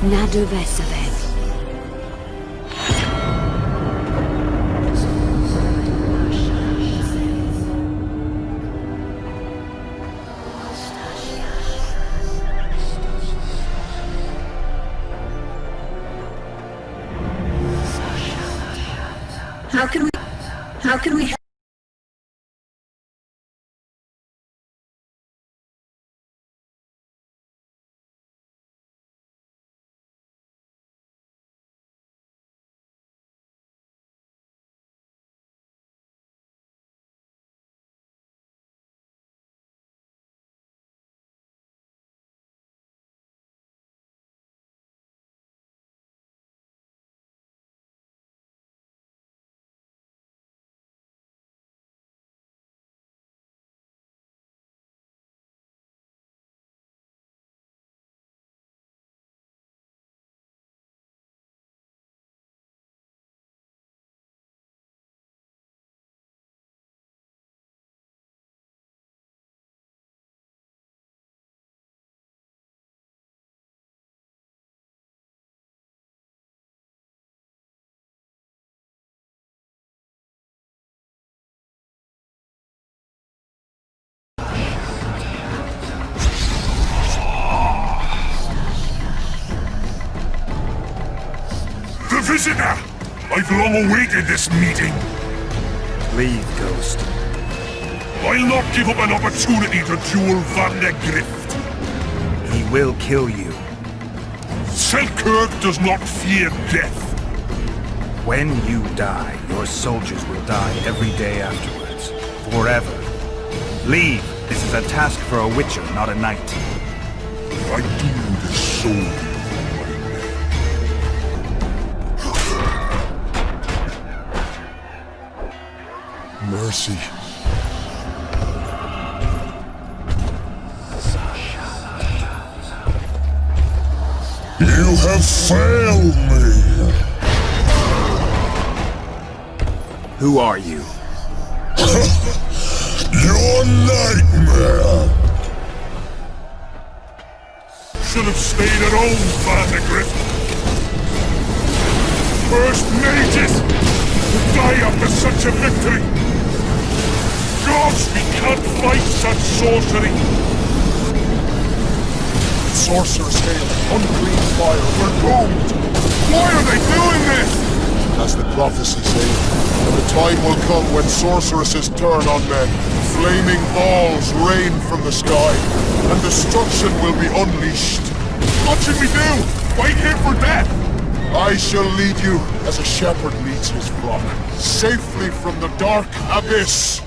Nadovesavet. How can we help? Visitor! I've long awaited this meeting. Leave, Ghost. I'll not give up an opportunity to duel Van der Grift. He will kill you. Selkirk does not fear death. When you die, your soldiers will die every day afterwards. Forever. Leave. This is a task for a witcher, not a knight. I do the soul. Mercy. You have failed me. Who are you? Your nightmare. Should have stayed at home, Van der Grift. First mages to die after such a victory. Gods, we can't fight such sorcery! Sorcerer's hail, unclean fire, we're doomed! Why are they doing this? As the prophecy says, the time will come when sorceresses turn on men. Flaming balls rain from the sky, and destruction will be unleashed. What should we do? Wait here for death? I shall lead you as a shepherd leads his flock, safely from the dark abyss.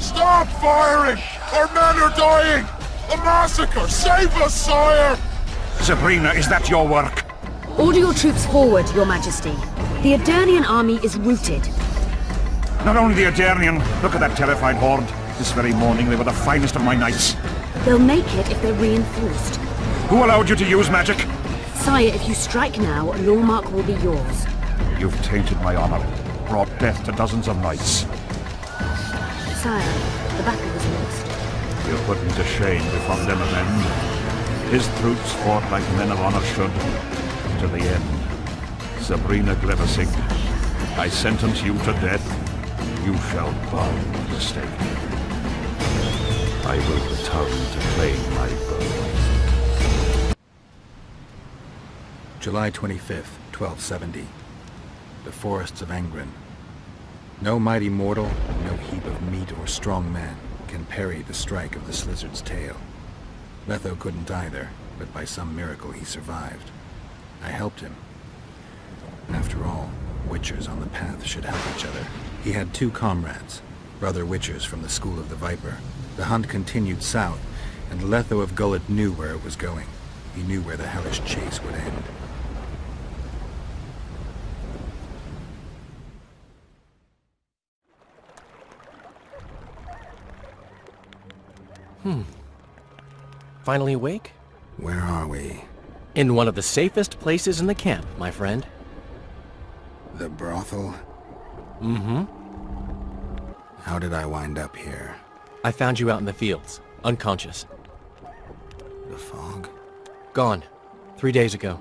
Stop firing! Our men are dying! A massacre! Save us, sire! Sabrina, is that your work? Order your troops forward, Your Majesty. The Aedirnian army is routed. Not only the Aedirnian, look at that terrified horde. This very morning they were the finest of my knights. They'll make it if they're reinforced. Who allowed you to use magic? Sire, if you strike now, Lawmark will be yours. You've tainted my honor, brought death to dozens of knights. Sire, the battle was lost. You'll put me to shame before them men. His troops fought like men of honor should, to the end. Sabrina Gleversing, I sentence you to death. You shall burn the stake. I will return to claim my birth. July 25th, 1270. The forests of Angren. No mighty mortal, no heap of meat or strong man can parry the strike of the Slizzard's tail. Letho couldn't either, but by some miracle he survived. I helped him. After all, witchers on the path should help each other. He had two comrades, brother witchers from the School of the Viper. The hunt continued south, and Letho of Gullet knew where it was going. He knew where the hellish chase would end. Finally awake? Where are we? In one of the safest places in the camp, my friend. The brothel? Mm-hmm. How did I wind up here? I found you out in the fields, unconscious. The fog? Gone. 3 days ago.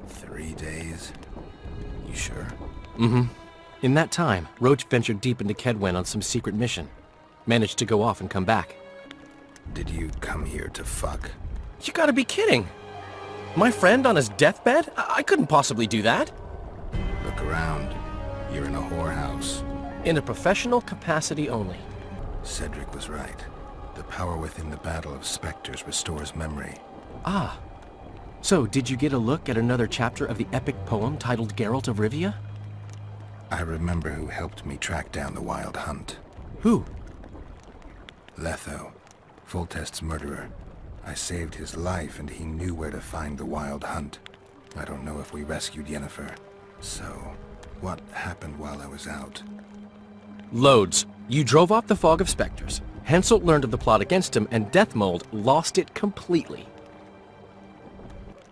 3 days? You sure? Mm-hmm. In that time, Roach ventured deep into Kedwen on some secret mission. Managed to go off and come back. Did you come here to fuck? You gotta be kidding! My friend on his deathbed? I couldn't possibly do that. Look around. You're in a whorehouse. In a professional capacity only. Cedric was right. The power within the battle of specters restores memory. Ah. So, did you get a look at another chapter of the epic poem titled Geralt of Rivia? I remember who helped me track down the Wild Hunt. Who? Letho, Foltest's murderer. I saved his life and he knew where to find the Wild Hunt. I don't know if we rescued Yennefer. So, what happened while I was out? Loads. You drove off the fog of specters. Henselt learned of the plot against him, and Deathmold lost it completely.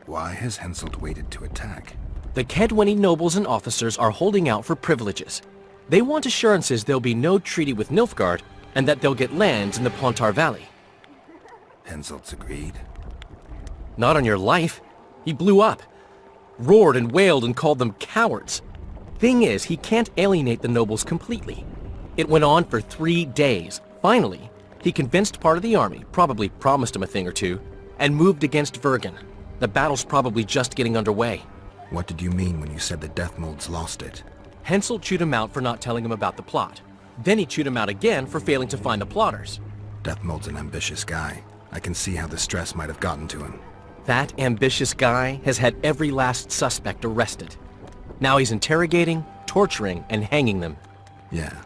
Why has Henselt waited to attack? The Kedweni nobles and officers are holding out for privileges. They want assurances there'll be no treaty with Nilfgaard, and that they'll get lands in the Pontar Valley. Henselt's agreed? Not on your life. He blew up. Roared and wailed and called them cowards. Thing is, he can't alienate the nobles completely. It went on for 3 days. Finally, he convinced part of the army, probably promised him a thing or two, and moved against Vergen. The battle's probably just getting underway. What did you mean when you said the Deathmold's lost it? Henselt chewed him out for not telling him about the plot. Then he chewed him out again for failing to find the plotters. Deathmold's an ambitious guy. I can see how the stress might have gotten to him. That ambitious guy has had every last suspect arrested. Now he's interrogating, torturing, and hanging them. Yeah,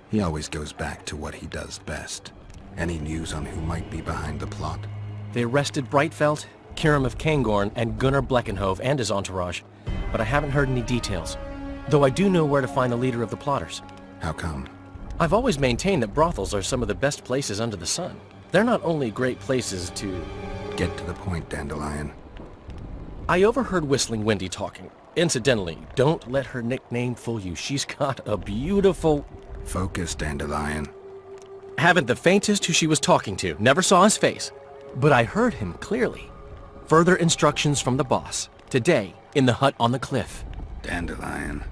he always goes back to what he does best. Any news on who might be behind the plot? They arrested Brightfeld, Kirim of Kangorn, and Gunnar Bleckenhove and his entourage, but I haven't heard any details. Though I do know where to find the leader of the plotters. How come? I've always maintained that brothels are some of the best places under the sun. They're not only great places to... Get to the point, Dandelion. I overheard Whistling Wendy talking. Incidentally, don't let her nickname fool you. She's got a beautiful... Focus, Dandelion. Haven't the faintest who she was talking to. Never saw his face. But I heard him clearly. Further instructions from the boss. Today, in the hut on the cliff. Dandelion.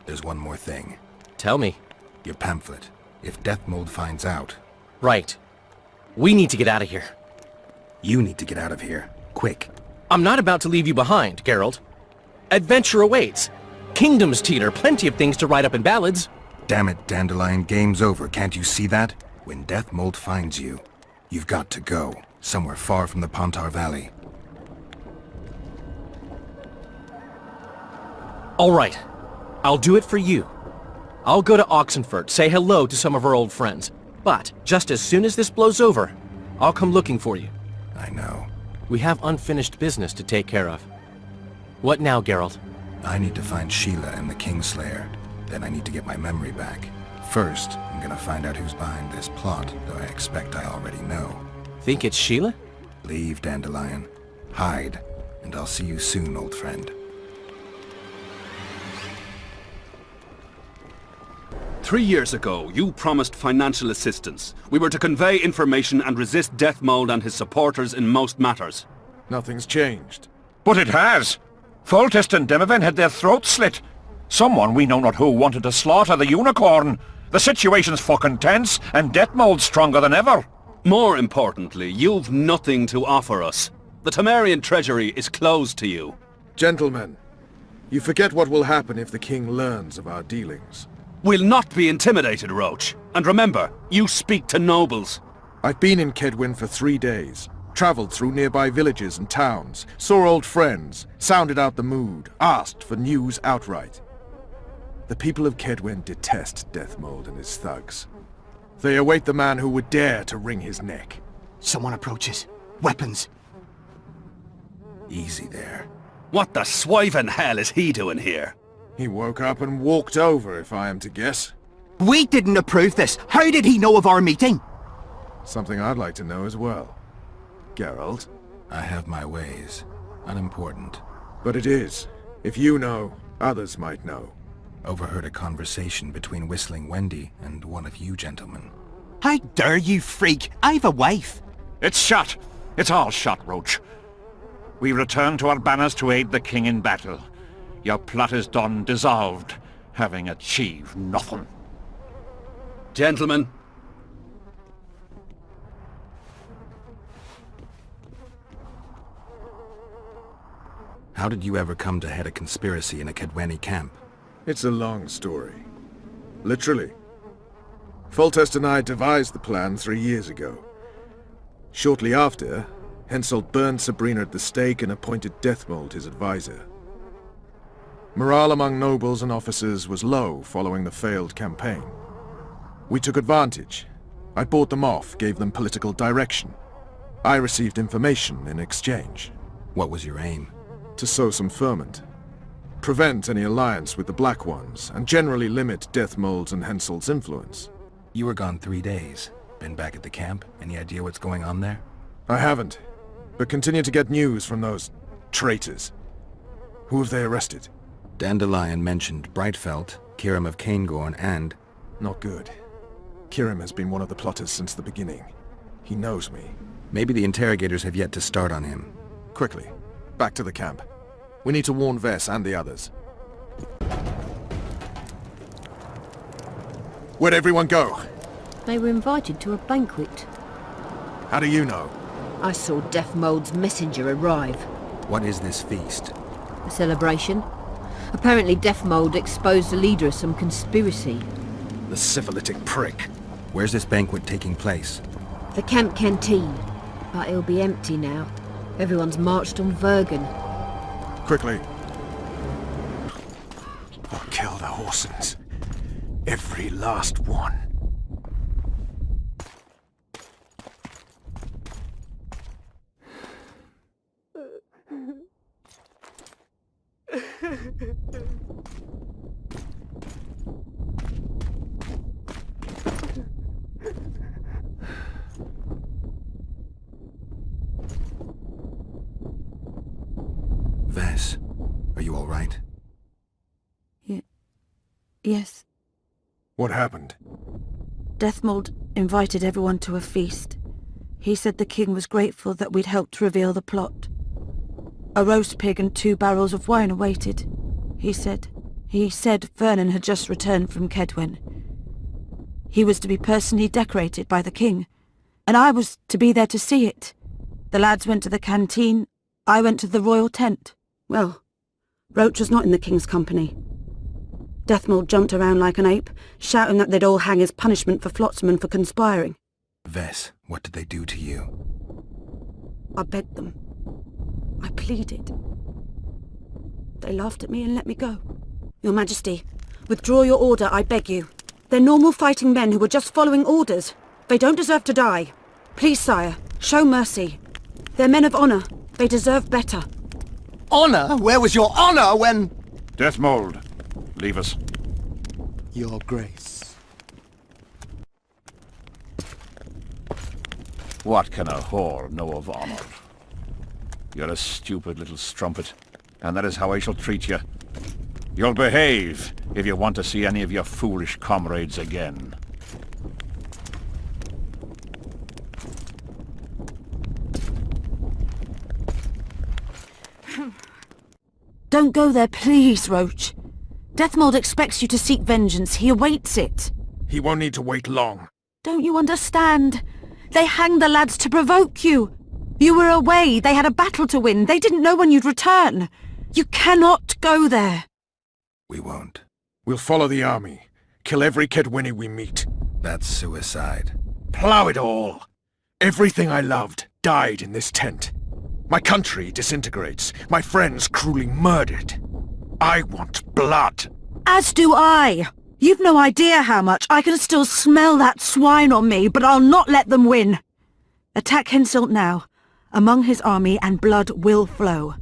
There's one more thing. Tell me. Your pamphlet. If Deathmold finds out... Right. We need to get out of here. You need to get out of here. Quick. I'm not about to leave you behind, Geralt. Adventure awaits. Kingdoms teeter, plenty of things to write up in ballads. Damn it, Dandelion, game's over. Can't you see that? When Deathmold finds you, you've got to go. Somewhere far from the Pontar Valley. All right. I'll do it for you. I'll go to Oxenfurt, say hello to some of our old friends. But, just as soon as this blows over, I'll come looking for you. I know. We have unfinished business to take care of. What now, Geralt? I need to find Sheila and the Kingslayer. Then I need to get my memory back. First, I'm gonna find out who's behind this plot, though I expect I already know. Think it's Sheila? Leave, Dandelion. Hide, and I'll see you soon, old friend. 3 years ago, you promised financial assistance. We were to convey information and resist Deathmold and his supporters in most matters. Nothing's changed. But it has. Foltest and Demoven had their throats slit. Someone, we know not who, wanted to slaughter the unicorn. The situation's fucking tense, and Deathmold's stronger than ever. More importantly, you've nothing to offer us. The Temerian treasury is closed to you. Gentlemen, you forget what will happen if the king learns of our dealings. We'll not be intimidated, Roach. And remember, you speak to nobles. I've been in Kedwen for 3 days. Traveled through nearby villages and towns, saw old friends, sounded out the mood, asked for news outright. The people of Kedwen detest Deathmold and his thugs. They await the man who would dare to wring his neck. Someone approaches. Weapons. Easy there. What the swiven hell is he doing here? He woke up and walked over, if I am to guess. We didn't approve this. How did he know of our meeting? Something I'd like to know as well. Geralt, I have my ways. Unimportant. But it is. If you know, others might know. Overheard a conversation between Whistling Wendy and one of you gentlemen. How dare you, freak? I've a wife. It's shot! It's all shot, Roach. We return to our banners to aid the king in battle. Your plot is done, dissolved, having achieved nothing. Gentlemen, How did you ever come to head a conspiracy in a Kedweni camp? It's a long story. Literally. Foltest and I devised the plan 3 years ago. Shortly after, Henselt burned Sabrina at the stake and appointed Deathmold his advisor. Morale among nobles and officers was low following the failed campaign. We took advantage. I bought them off, gave them political direction. I received information in exchange. What was your aim? To sow some ferment. Prevent any alliance with the Black Ones, and generally limit Deathmold's and Henselt's influence. You were gone 3 days. Been back at the camp? Any idea what's going on there? I haven't, but continue to get news from those traitors. Who have they arrested? Dandelion mentioned Brightfelt, Kirim of Caingorn, and... Not good. Kirim has been one of the plotters since the beginning. He knows me. Maybe the interrogators have yet to start on him. Quickly, back to the camp. We need to warn Vess and the others. Where'd everyone go? They were invited to a banquet. How do you know? I saw Deathmold's messenger arrive. What is this feast? A celebration. Apparently Deathmold exposed the leader of some conspiracy. The syphilitic prick. Where's this banquet taking place? The camp canteen. But it'll be empty now. Everyone's marched on Vergen. Quickly. I'll kill the Horsens. Every last one. Vess, are you all right? Yes. What happened? Deathmold invited everyone to a feast. He said the king was grateful that we'd helped reveal the plot. A roast pig and 2 barrels of wine awaited, he said. He said Vernon had just returned from Kedwen. He was to be personally decorated by the king, and I was to be there to see it. The lads went to the canteen, I went to the royal tent. Well, Roach was not in the king's company. Deathmold jumped around like an ape, shouting that they'd all hang as punishment for Flotsam for conspiring. Vess, what did they do to you? I begged them. I pleaded. They laughed at me and let me go. Your Majesty, withdraw your order, I beg you. They're normal fighting men who were just following orders. They don't deserve to die. Please, sire, show mercy. They're men of honor. They deserve better. Honor? Where was your honor when... Deathmold, leave us. Your Grace. What can a whore know of honor? You're a stupid little strumpet, and that is how I shall treat you. You'll behave if you want to see any of your foolish comrades again. Don't go there, please, Roach. Deathmold expects you to seek vengeance. He awaits it. He won't need to wait long. Don't you understand? They hanged the lads to provoke you. You were away. They had a battle to win. They didn't know when you'd return. You cannot go there. We won't. We'll follow the army. Kill every Kedweni we meet. That's suicide. Plough it all. Everything I loved died in this tent. My country disintegrates. My friends cruelly murdered. I want blood. As do I. You've no idea how much. I can still smell that swine on me, but I'll not let them win. Attack Henselt now, among his army, and blood will flow.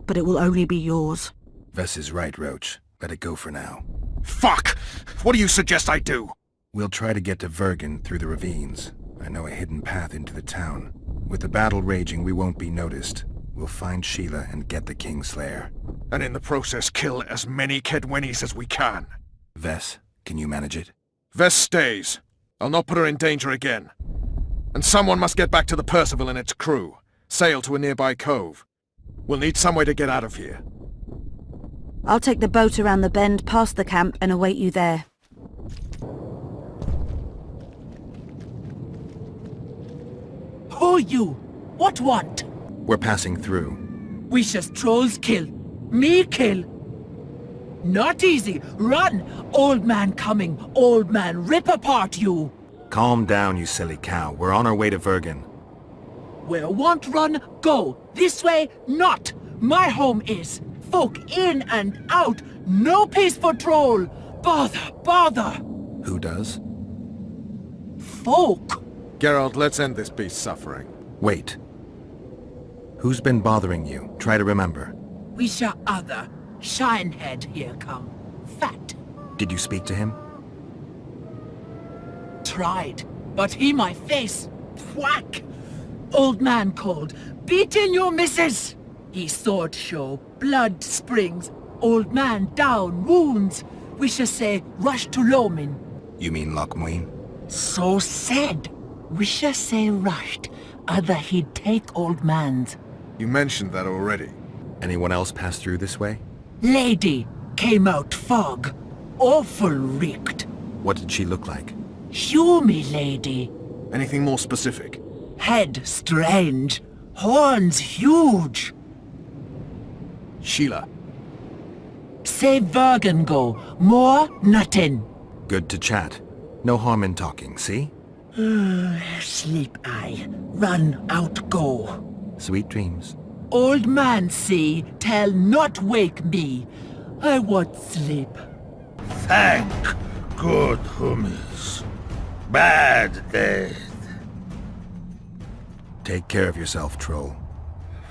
But it will only be yours. Vess is right, Roach. Let it go for now. Fuck! What do you suggest I do? We'll try to get to Vergen through the ravines. I know a hidden path into the town. With the battle raging, we won't be noticed. We'll find Sheila and get the Kingslayer. And in the process kill as many Kedwenis as we can. Vess, can you manage it? Vess stays. I'll not put her in danger again. And someone must get back to the Percival and its crew. Sail to a nearby cove. We'll need some way to get out of here. I'll take the boat around the bend past the camp and await you there. Who you? What want? We're passing through. Wishes trolls kill. Me kill. Not easy. Run! Old man coming. Old man rip apart you. Calm down, you silly cow. We're on our way to Vergen. Where want run, go. This way, not. My home is. Folk in and out. No peace for troll. Bother, bother. Who does? Folk. Geralt, let's end this beast's suffering. Wait. Who's been bothering you? Try to remember. Wisha other. Shinehead here come. Fat. Did you speak to him? Tried, but he my face. Whack. Old man called. Beat in your missus. He sword show. Blood springs. Old man down. Wounds. Wisha say rush to Lomin. You mean Lochmuin? So said. Wisha say rushed. Other he'd take old man's. You mentioned that already. Anyone else pass through this way? Lady came out fog. Awful reeked. What did she look like? Humy lady. Anything more specific? Head strange. Horns huge. Sheila. Say Vergen go. More nothing. Good to chat. No harm in talking, see? Sleep I. Run out go. Sweet dreams. Old man see, tell not wake me. I want sleep. Thank good hummies. Bad dead. Take care of yourself, troll.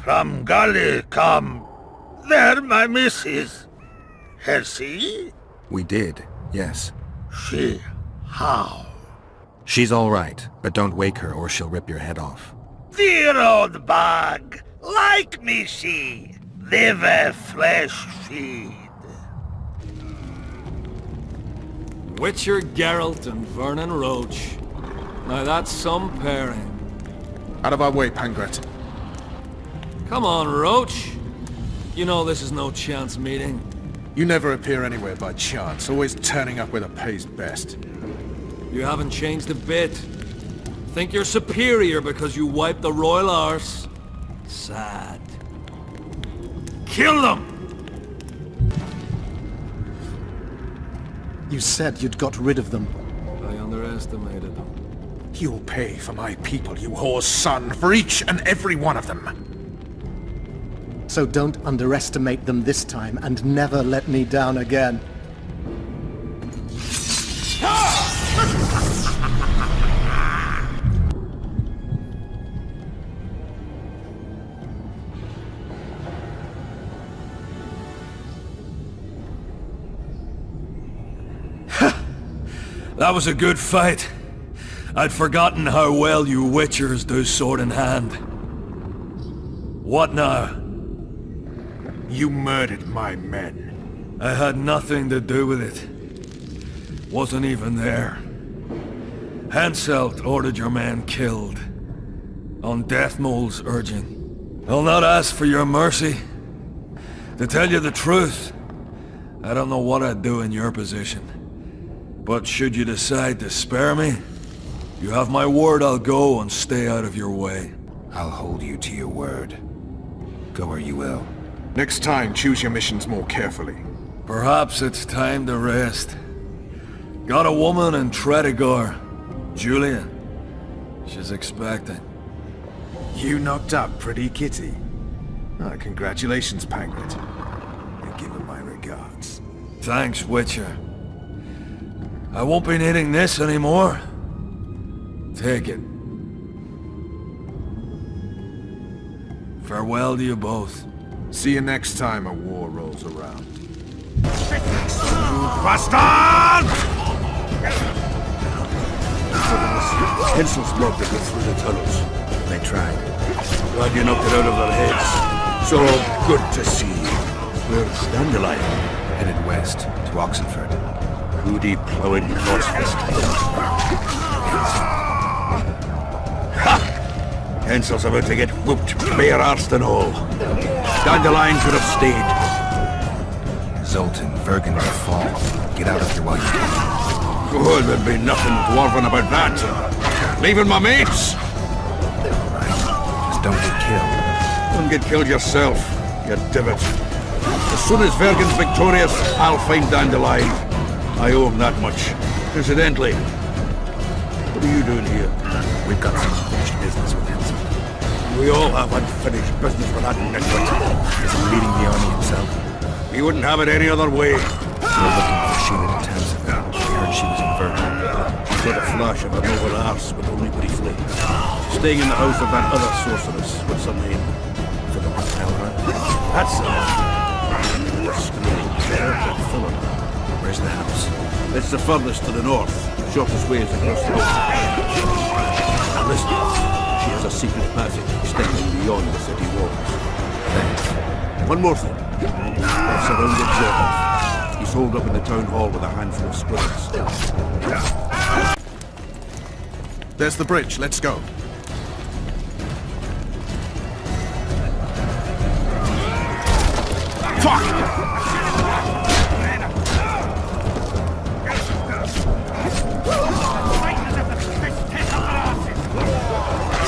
From gully come. There my missus. Hersey? We did, yes. She how? She's all right, but don't wake her or she'll rip your head off. Dear old bug. Like me she. Live a flesh feed. Witcher Geralt and Vernon Roach. Now that's some pairing. Out of our way, Pangret. Come on, Roach. You know this is no chance meeting. You never appear anywhere by chance, always turning up where the pay's best. You haven't changed a bit. Think you're superior because you wiped the royal arse? Sad. Kill them! You said you'd got rid of them. I underestimated them. You'll pay for my people, you whore's son, for each and every one of them. So don't underestimate them this time, and never let me down again. That was a good fight. I'd forgotten how well you Witchers do sword in hand. What now? You murdered my men. I had nothing to do with it. Wasn't even there. Henselt ordered your man killed. On Deathmole's urging. I'll not ask for your mercy. To tell you the truth, I don't know what I'd do in your position. But should you decide to spare me, you have my word I'll go and stay out of your way. I'll hold you to your word. Go where you will. Next time, choose your missions more carefully. Perhaps it's time to rest. Got a woman in Tredegar, Julia. She's expecting. You knocked up pretty kitty. Ah, congratulations, Pangret. And give her my regards. Thanks, Witcher. I won't be needing this anymore. Take it. Farewell to you both. See you next time a war rolls around. Bastard! Hensel's mob that went through the tunnels. They tried. Glad you knocked it out of their heads. So good to see you. Where's Dandelion? Headed west to Oxenford. Goody plowing crossfist. Ha! Hensel's about to get whooped, bare-arsed and all. Dandelion should have stayed. Zoltan, Vergen will fall. Get out of here while you can. Good, there'd be nothing dwarven about that. Leaving my mates! Right. Just don't get killed. Don't get killed yourself, you divot. As soon as Vergen's victorious, I'll find Dandelion. I owe him that much. Incidentally, what are you doing here? We've got some unfinished business with Hensel. We all have unfinished business with that nitwit. Is he leading the army himself? He wouldn't have it any other way. We're looking for Sheila de Tamseville. We heard she was in Vergen. She's got a flash of a noble arse, but only briefly. Staying in the house of that other sorceress. What's her name? Philip Elrond. That's her. You're screaming better than Philip. Where's the house? It's the furthest to the north. Shortest way is across the road. Now listen, she has a secret passage extending beyond the city walls. Thanks. One more thing. They've surrounded Zorba. He's holed up in the town hall with a handful of squares. There's the bridge. Let's go. Fuck!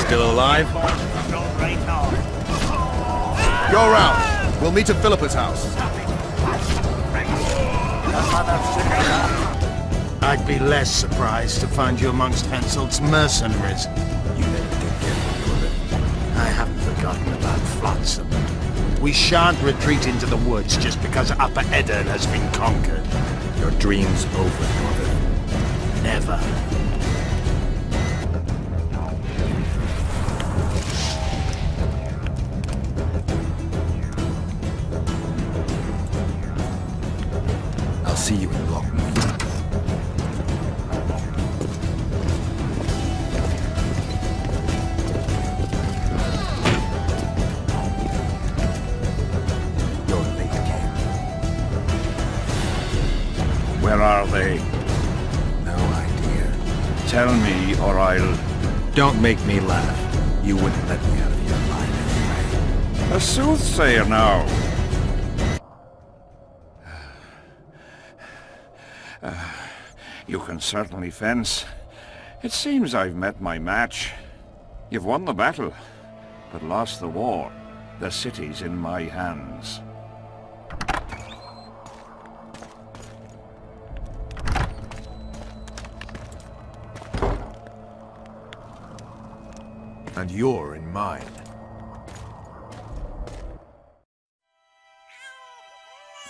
Still alive? Go around. We'll meet at Philippa's house. I'd be less surprised to find you amongst Hensel's mercenaries. You never did get one of it. I haven't forgotten about Flotsam. We shan't retreat into the woods just because Upper Eddard has been conquered. Your dream's over, Northern. Never. I'll see you in Lochmuir. You're late, King. Where are they? No idea. Tell me, or I'll... Don't make me laugh. You wouldn't let me out of your line anyway. A soothsayer now. You can certainly fence. It seems I've met my match. You've won the battle, but lost the war. The city's in my hands. And you're in mine.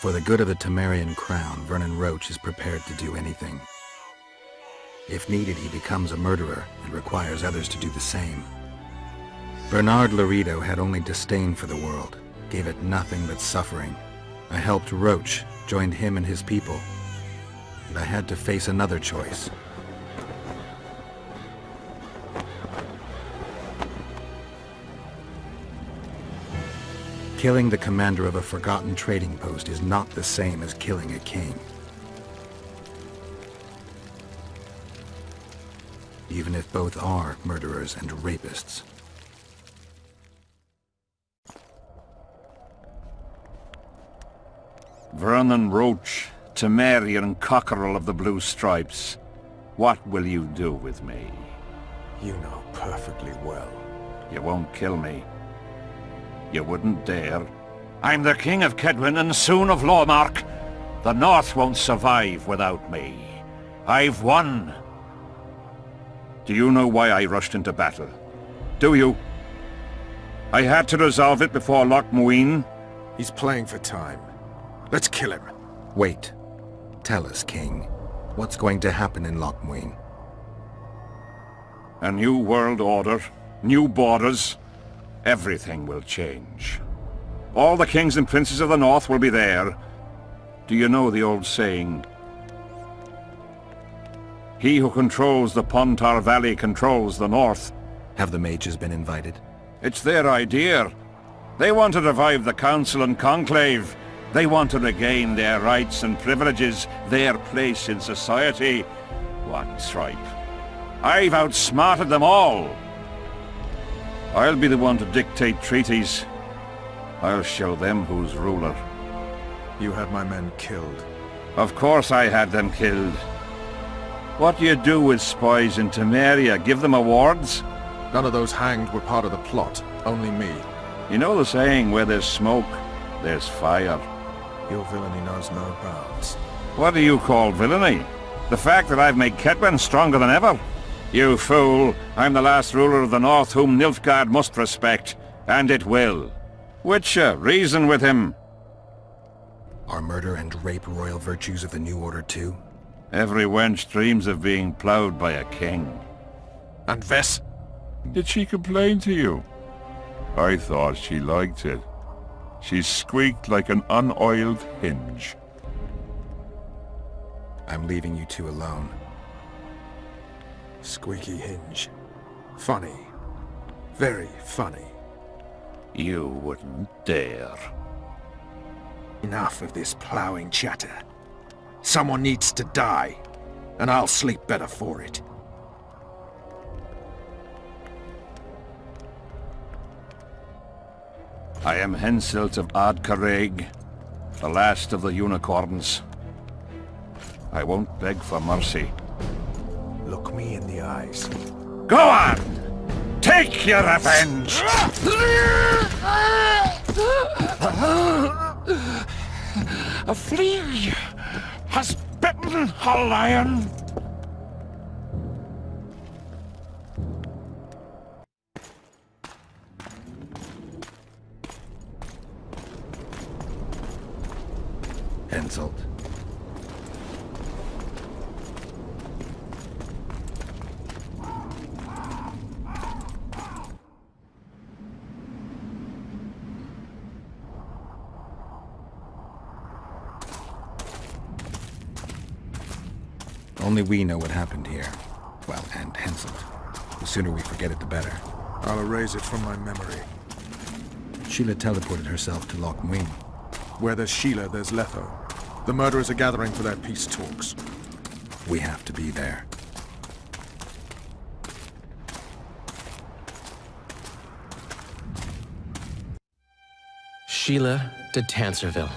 For the good of the Temerian crown, Vernon Roche is prepared to do anything. If needed, he becomes a murderer and requires others to do the same. Bernard Laredo had only disdain for the world, gave it nothing but suffering. I helped Roche, joined him and his people, and I had to face another choice. Killing the commander of a forgotten trading post is not the same as killing a king. Even if both are murderers and rapists. Vernon Roche, Temerian cockerel of the Blue Stripes. What will you do with me? You know perfectly well. You won't kill me. You wouldn't dare. I'm the King of Kedwin and soon of Lawmark. The North won't survive without me. I've won. Do you know why I rushed into battle? Do you? I had to resolve it before Lochmuir. He's playing for time. Let's kill him. Wait. Tell us, King. What's going to happen in Lochmuir? A new world order, new borders. Everything will change. All the kings and princes of the North will be there. Do you know the old saying? He who controls the Pontar Valley controls the north. Have the mages been invited? It's their idea. They want to revive the Council and Conclave. They want to regain their rights and privileges, their place in society. What tripe. I've outsmarted them all. I'll be the one to dictate treaties. I'll show them who's ruler. You had my men killed. Of course I had them killed. What do you do with spies in Temeria? Give them awards? None of those hanged were part of the plot. Only me. You know the saying, where there's smoke, there's fire. Your villainy knows no bounds. What do you call villainy? The fact that I've made Ketwen stronger than ever? You fool! I'm the last ruler of the North whom Nilfgaard must respect, and it will. Witcher, reason with him. Are murder and rape royal virtues of the New Order too? Every wench dreams of being ploughed by a king. And Vess? Did she complain to you? I thought she liked it. She squeaked like an unoiled hinge. I'm leaving you two alone. Squeaky hinge. Funny. Very funny. You wouldn't dare. Enough of this ploughing chatter. Someone needs to die, and I'll sleep better for it. I am Henselt of Ardcarreg, the last of the unicorns. I won't beg for mercy. Look me in the eyes. Go on! Take your revenge! A flea has bitten a lion. Henselt. Only we know what happened here. Well, and Henselt. The sooner we forget it, the better. I'll erase it from my memory. Sheila teleported herself to Loch Muin. Where there's Sheila, there's Letho. The murderers are gathering for their peace talks. We have to be there. Sheila de Tanserville.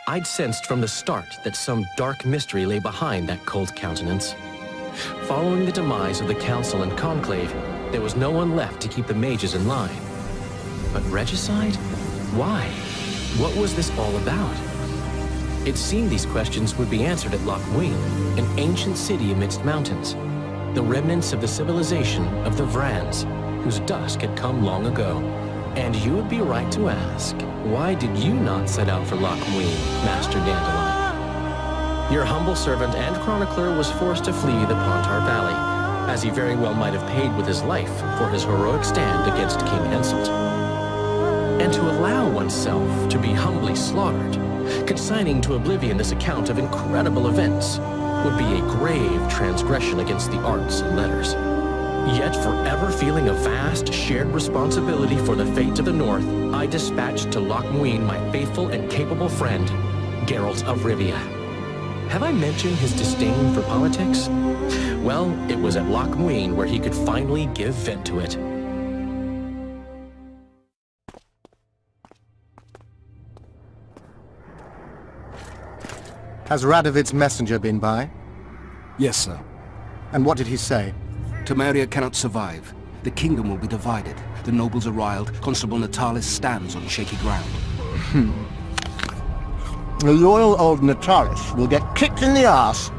I'd sensed from the start that some dark mystery lay behind that cold countenance. Following the demise of the Council and Conclave, there was no one left to keep the mages in line. But regicide? Why? What was this all about? It seemed these questions would be answered at Loch Muin, an ancient city amidst mountains, the remnants of the civilization of the Vrans, whose dusk had come long ago. And you would be right to ask, why did you not set out for Loch Muin, Master Dandelion? Your humble servant and chronicler was forced to flee the Pontar Valley, as he very well might have paid with his life for his heroic stand against King Henselt. And to allow oneself to be humbly slaughtered, consigning to oblivion this account of incredible events, would be a grave transgression against the arts and letters. Yet forever feeling a vast shared responsibility for the fate of the North, I dispatched to Loch Muin my faithful and capable friend, Geralt of Rivia. Have I mentioned his disdain for politics? Well, it was at Loch Muin where he could finally give vent to it. Has Radovid's messenger been by? Yes, sir. And what did he say? Temeria cannot survive. The kingdom will be divided. The nobles are riled. Constable Natalis stands on shaky ground. The loyal old Natalis will get kicked in the ass.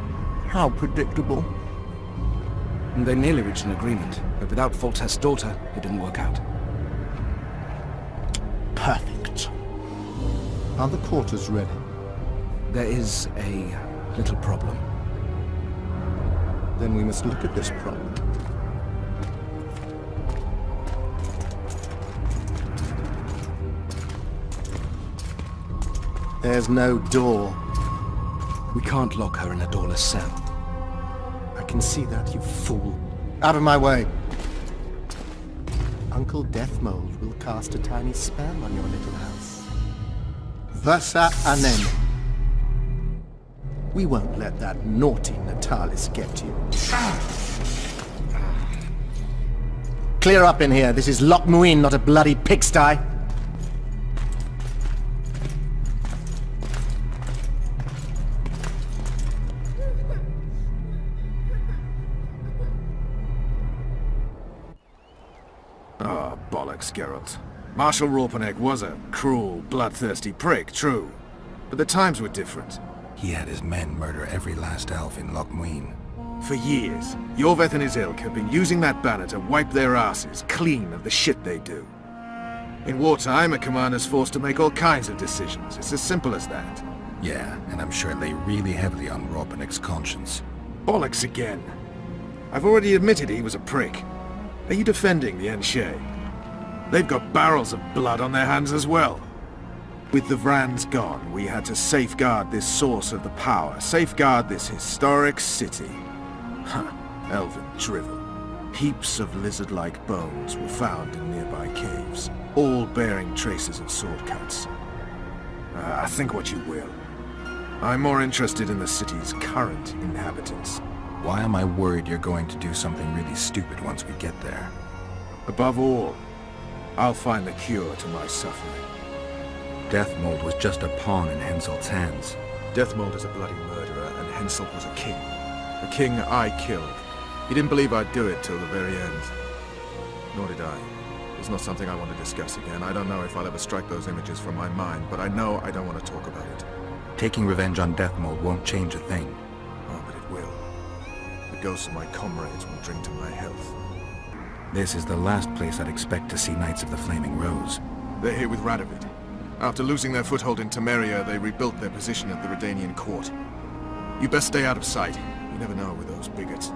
How predictable. They nearly reached an agreement, but without Foltest's daughter, it didn't work out. Perfect. Are the quarters ready? There is a little problem. Then we must look at this problem. There's no door. We can't lock her in a doorless cell. I can see that, you fool. Out of my way. Uncle Deathmold will cast a tiny spell on your little house. Versa anem. We won't let that naughty Natalis get you. Clear up in here. This is Loch Muin, not a bloody pigsty. Oh, bollocks, Geralt. Marshal Raupeneck was a cruel, bloodthirsty prick, true. But the times were different. He had his men murder every last elf in Loch Muin. For years, Yorveth and his ilk have been using that banner to wipe their asses clean of the shit they do. In wartime, a commander's forced to make all kinds of decisions. It's as simple as that. Yeah, and I'm sure it lay really heavily on Raupeneck's conscience. Bollocks again. I've already admitted he was a prick. Are you defending the Enshe? They've got barrels of blood on their hands as well. With the Vrans gone, we had to safeguard this source of the power, safeguard this historic city. Huh, elven drivel. Heaps of lizard-like bones were found in nearby caves, all bearing traces of sword cuts. Think what you will. I'm more interested in the city's current inhabitants. Why am I worried you're going to do something really stupid once we get there? Above all, I'll find the cure to my suffering. Deathmold was just a pawn in Henselt's hands. Deathmold is a bloody murderer, and Henselt was a king. A king I killed. He didn't believe I'd do it till the very end. Nor did I. It's not something I want to discuss again. I don't know if I'll ever strike those images from my mind, but I know I don't want to talk about it. Taking revenge on Deathmold won't change a thing. Oh, but it will. The ghosts of my comrades will drink to my health. This is the last place I'd expect to see Knights of the Flaming Rose. They're here with Radovid. After losing their foothold in Temeria, they rebuilt their position at the Redanian court. You best stay out of sight. You never know with those bigots.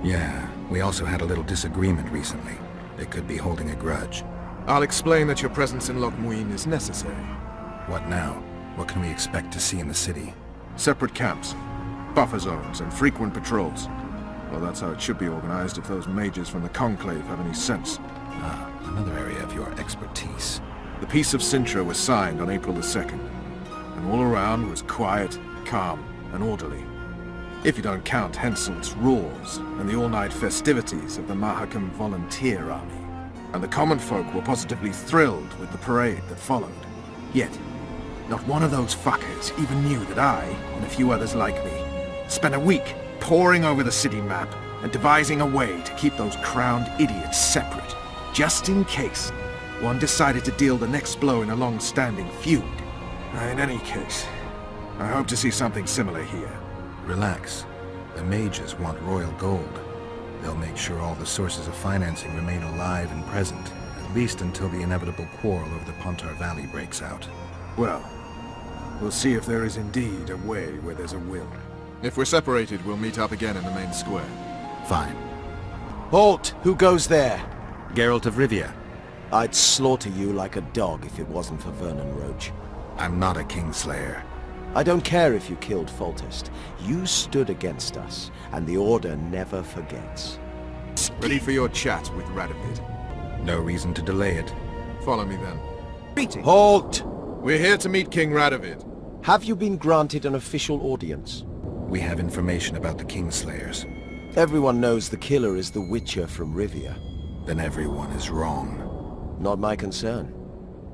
Yeah, we also had a little disagreement recently. They could be holding a grudge. I'll explain that your presence in Loch Muin is necessary. What now? What can we expect to see in the city? Separate camps, buffer zones, and frequent patrols. Well, that's how it should be organized if those mages from the Conclave have any sense. Ah, another area of your expertise. The Peace of Sintra was signed on April the 2nd, and all around was quiet, calm, and orderly. If you don't count Henselt's roars and the all-night festivities of the Mahakam Volunteer Army. And the common folk were positively thrilled with the parade that followed. Yet, not one of those fuckers even knew that I, and a few others like me, spent a week poring over the city map and devising a way to keep those crowned idiots separate, just in case one decided to deal the next blow in a long-standing feud. In any case, I hope to see something similar here. Relax. The mages want royal gold. They'll make sure all the sources of financing remain alive and present, at least until the inevitable quarrel over the Pontar Valley breaks out. Well, we'll see if there is indeed a way where there's a will. If we're separated, we'll meet up again in the main square. Fine. Halt! Who goes there? Geralt of Rivia. I'd slaughter you like a dog if it wasn't for Vernon Roach. I'm not a Kingslayer. I don't care if you killed Foltest. You stood against us, and the Order never forgets. Ready for your chat with Radovid. No reason to delay it. Follow me then. Halt! We're here to meet King Radovid. Have you been granted an official audience? We have information about the Kingslayers. Everyone knows the killer is the Witcher from Rivia. Then everyone is wrong. Not my concern.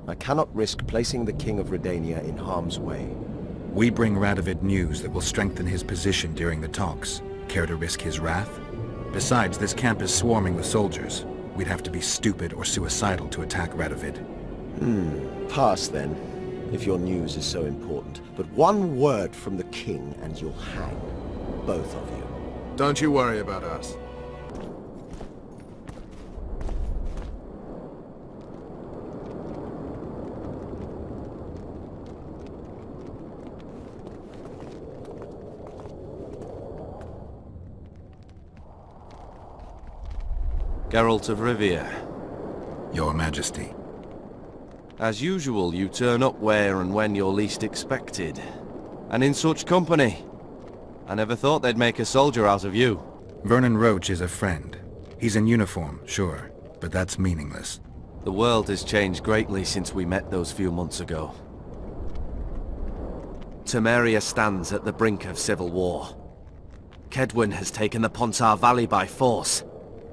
I cannot risk placing the King of Redania in harm's way. We bring Radovid news that will strengthen his position during the talks. Care to risk his wrath? Besides, this camp is swarming with soldiers. We'd have to be stupid or suicidal to attack Radovid. Pass then, if your news is so important. But one word from the King and you'll hang. Both of you. Don't you worry about us. Geralt of Rivia. Your Majesty. As usual, you turn up where and when you're least expected. And in such company. I never thought they'd make a soldier out of you. Vernon Roach is a friend. He's in uniform, sure, but that's meaningless. The world has changed greatly since we met those few months ago. Temeria stands at the brink of civil war. Kedwin has taken the Pontar Valley by force,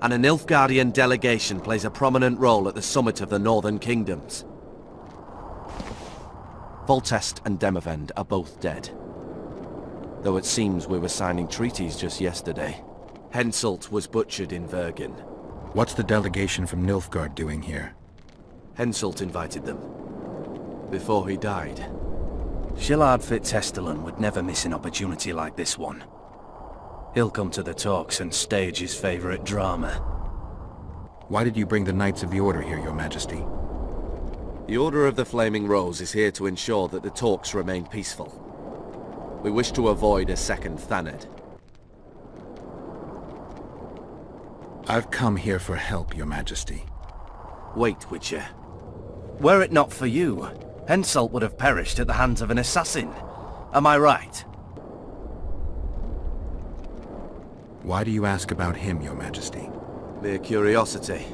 and a Nilfgaardian delegation plays a prominent role at the summit of the Northern Kingdoms. Foltest and Demavend are both dead. Though it seems we were signing treaties just yesterday. Henselt was butchered in Vergen. What's the delegation from Nilfgaard doing here? Henselt invited them. Before he died. Shillard Fitzhestelin would never miss an opportunity like this one. He'll come to the talks and stage his favorite drama. Why did you bring the Knights of the Order here, Your Majesty? The Order of the Flaming Rose is here to ensure that the talks remain peaceful. We wish to avoid a second Thanedd. I've come here for help, Your Majesty. Wait, Witcher. Were it not for you, Henselt would have perished at the hands of an assassin. Am I right? Why do you ask about him, Your Majesty? Mere curiosity.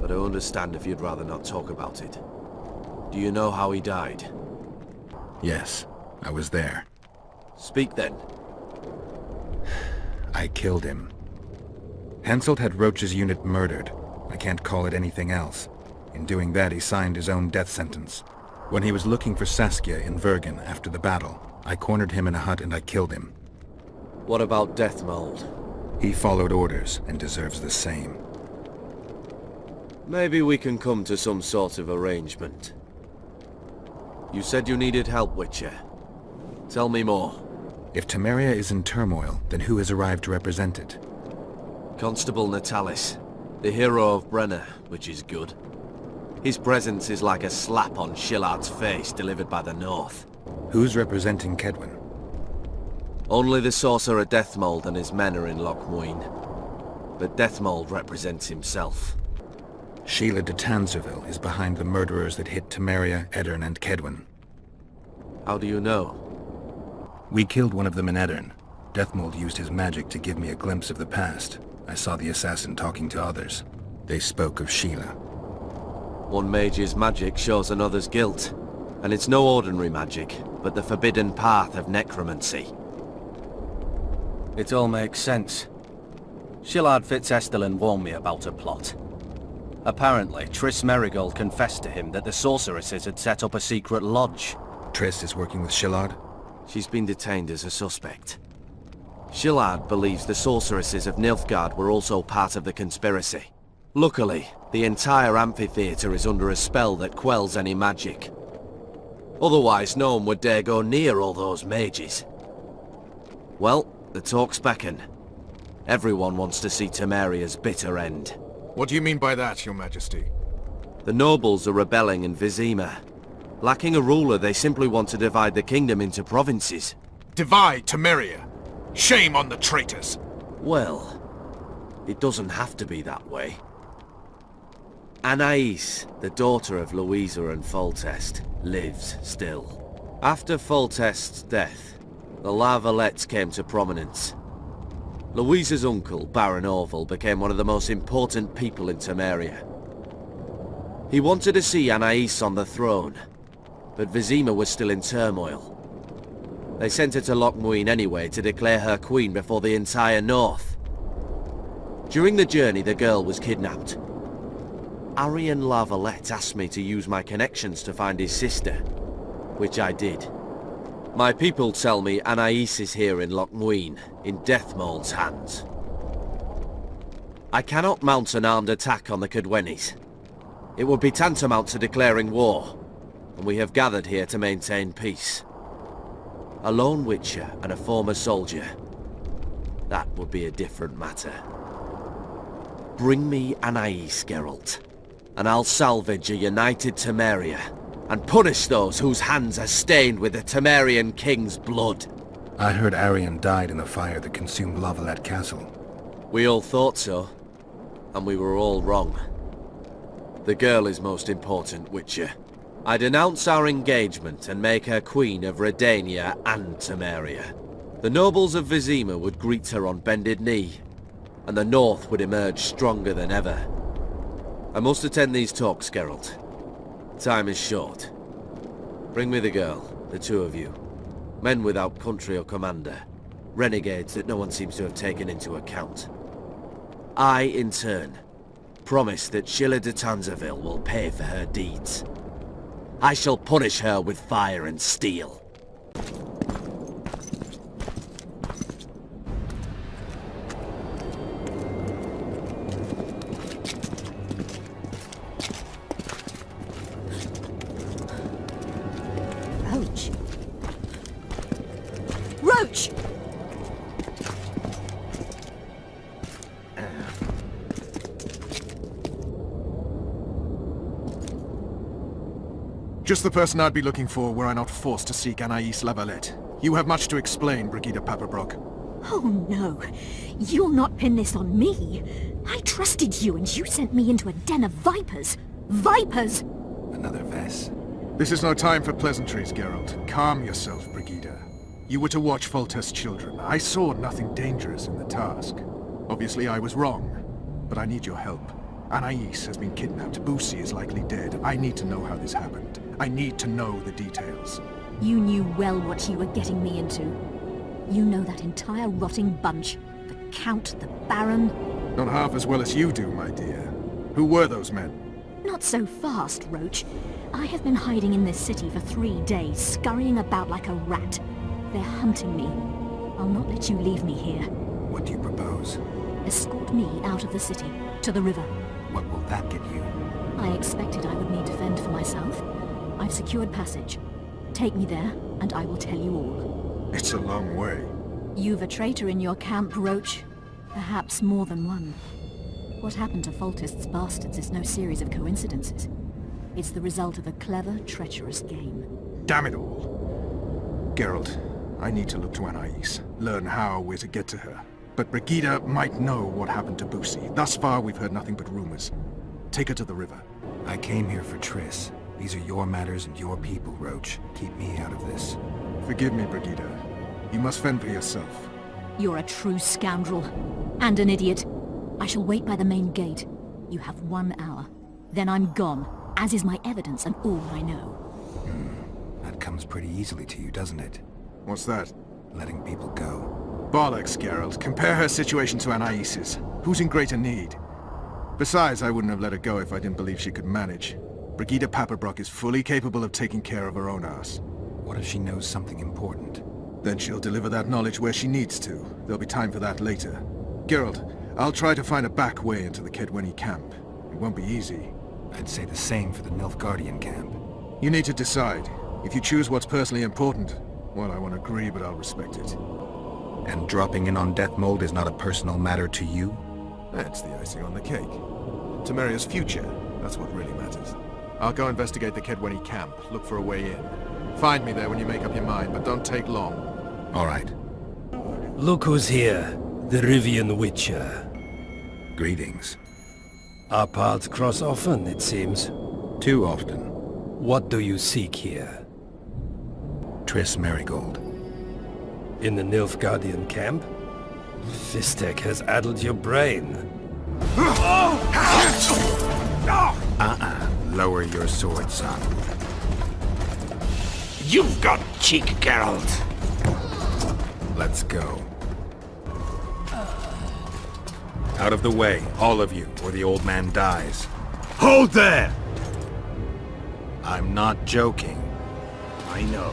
But I understand if you'd rather not talk about it. Do you know how he died? Yes, I was there. Speak then. I killed him. Henselt had Roach's unit murdered. I can't call it anything else. In doing that, he signed his own death sentence. When he was looking for Saskia in Vergen after the battle, I cornered him in a hut and I killed him. What about Deathmold? He followed orders and deserves the same. Maybe we can come to some sort of arrangement. You said you needed help, Witcher. Tell me more. If Temeria is in turmoil, then who has arrived to represent it? Constable Natalis, the hero of Brenna, which is good. His presence is like a slap on Shillard's face delivered by the North. Who's representing Kedwin? Only the sorcerer Deathmold and his men are in Lochmuin. But Deathmold represents himself. Sheila de Tanserville is behind the murderers that hit Temeria, Edirn, and Kedwin. How do you know? We killed one of them in Edirn. Deathmold used his magic to give me a glimpse of the past. I saw the assassin talking to others. They spoke of Sheila. One mage's magic shows another's guilt. And it's no ordinary magic, but the forbidden path of necromancy. It all makes sense. Shillard Fitzhestelin warned me about a plot. Apparently, Triss Merigold confessed to him that the sorceresses had set up a secret lodge. Triss is working with Shillard? She's been detained as a suspect. Shillard believes the sorceresses of Nilfgaard were also part of the conspiracy. Luckily, the entire amphitheater is under a spell that quells any magic. Otherwise, no one would dare go near all those mages. Well, the talks beckon. Everyone wants to see Temeria's bitter end. What do you mean by that, Your Majesty? The nobles are rebelling in Vizima. Lacking a ruler, they simply want to divide the kingdom into provinces. Divide Temeria! Shame on the traitors! Well, it doesn't have to be that way. Anais, the daughter of Louisa and Foltest, lives still. After Foltest's death, the La Valettes came to prominence. Louisa's uncle, Baron Orville, became one of the most important people in Temeria. He wanted to see Anais on the throne, but Vizima was still in turmoil. They sent her to Lochmuin anyway to declare her queen before the entire north. During the journey, the girl was kidnapped. Arian La Valette asked me to use my connections to find his sister, which I did. My people tell me Anais is here in Lochmuin, in Deathmold's hands. I cannot mount an armed attack on the Kedwenis. It would be tantamount to declaring war, and we have gathered here to maintain peace. A lone witcher and a former soldier. That would be a different matter. Bring me Anais, Geralt, and I'll salvage a united Temeria, and punish those whose hands are stained with the Temerian king's blood. I heard Arian died in the fire that consumed La Valette Castle. We all thought so, and we were all wrong. The girl is most important, Witcher. I denounce our engagement and make her queen of Redania and Temeria. The nobles of Vizima would greet her on bended knee, and the North would emerge stronger than ever. I must attend these talks, Geralt. Time is short. Bring me the girl, the two of you. Men without country or commander. Renegades that no one seems to have taken into account. I, in turn, promise that Sheila de Tanzaville will pay for her deeds. I shall punish her with fire and steel. Roach! Roach! Just the person I'd be looking for were I not forced to seek Anais Lavalette. You have much to explain, Brigida Paperbrook. Oh no, you'll not pin this on me. I trusted you and you sent me into a den of vipers. Vipers! Another Vess. This is no time for pleasantries, Geralt. Calm yourself, Brigida. You were to watch Foltest's children. I saw nothing dangerous in the task. Obviously I was wrong, but I need your help. Anais has been kidnapped. Boussy is likely dead. I need to know how this happened. I need to know the details. You knew well what you were getting me into. You know that entire rotting bunch. The Count, the Baron. Not half as well as you do, my dear. Who were those men? Not so fast, Roach. I have been hiding in this city for 3 days, scurrying about like a rat. They're hunting me. I'll not let you leave me here. What do you propose? Escort me out of the city, to the river. What will that get you? I expected I would need to fend for myself. I've secured passage. Take me there, and I will tell you all. It's a long way. You've a traitor in your camp, Roach. Perhaps more than one. What happened to Foltest's bastards is no series of coincidences. It's the result of a clever, treacherous game. Damn it all. Geralt, I need to look to Anais, learn how we're to get to her. But Brigida might know what happened to Boussy. Thus far, we've heard nothing but rumors. Take her to the river. I came here for Triss. These are your matters and your people, Roach. Keep me out of this. Forgive me, Brigida. You must fend for yourself. You're a true scoundrel. And an idiot. I shall wait by the main gate. You have 1 hour. Then I'm gone, as is my evidence and all I know. That comes pretty easily to you, doesn't it? What's that? Letting people go. Bollocks, Geralt. Compare her situation to Anais's. Who's in greater need? Besides, I wouldn't have let her go if I didn't believe she could manage. Brigida Paperbrook is fully capable of taking care of her own ass. What if she knows something important? Then she'll deliver that knowledge where she needs to. There'll be time for that later. Geralt, I'll try to find a back way into the Kedweni camp. It won't be easy. I'd say the same for the Nilfgaardian camp. You need to decide. If you choose what's personally important, well, I won't agree, but I'll respect it. And dropping in on Death Mold is not a personal matter to you? That's the icing on the cake. Temeria's future, that's what really matters. I'll go investigate the Kedweni camp, look for a way in. Find me there when you make up your mind, but don't take long. All right. Look who's here, the Rivian Witcher. Greetings. Our paths cross often, it seems. Too often. What do you seek here? Triss Merigold. In the Nilfgaardian camp? Fistek has addled your brain. Lower your sword, son. You've got cheek, Geralt. Let's go. Out of the way, all of you, or the old man dies. Hold there! I'm not joking. I know.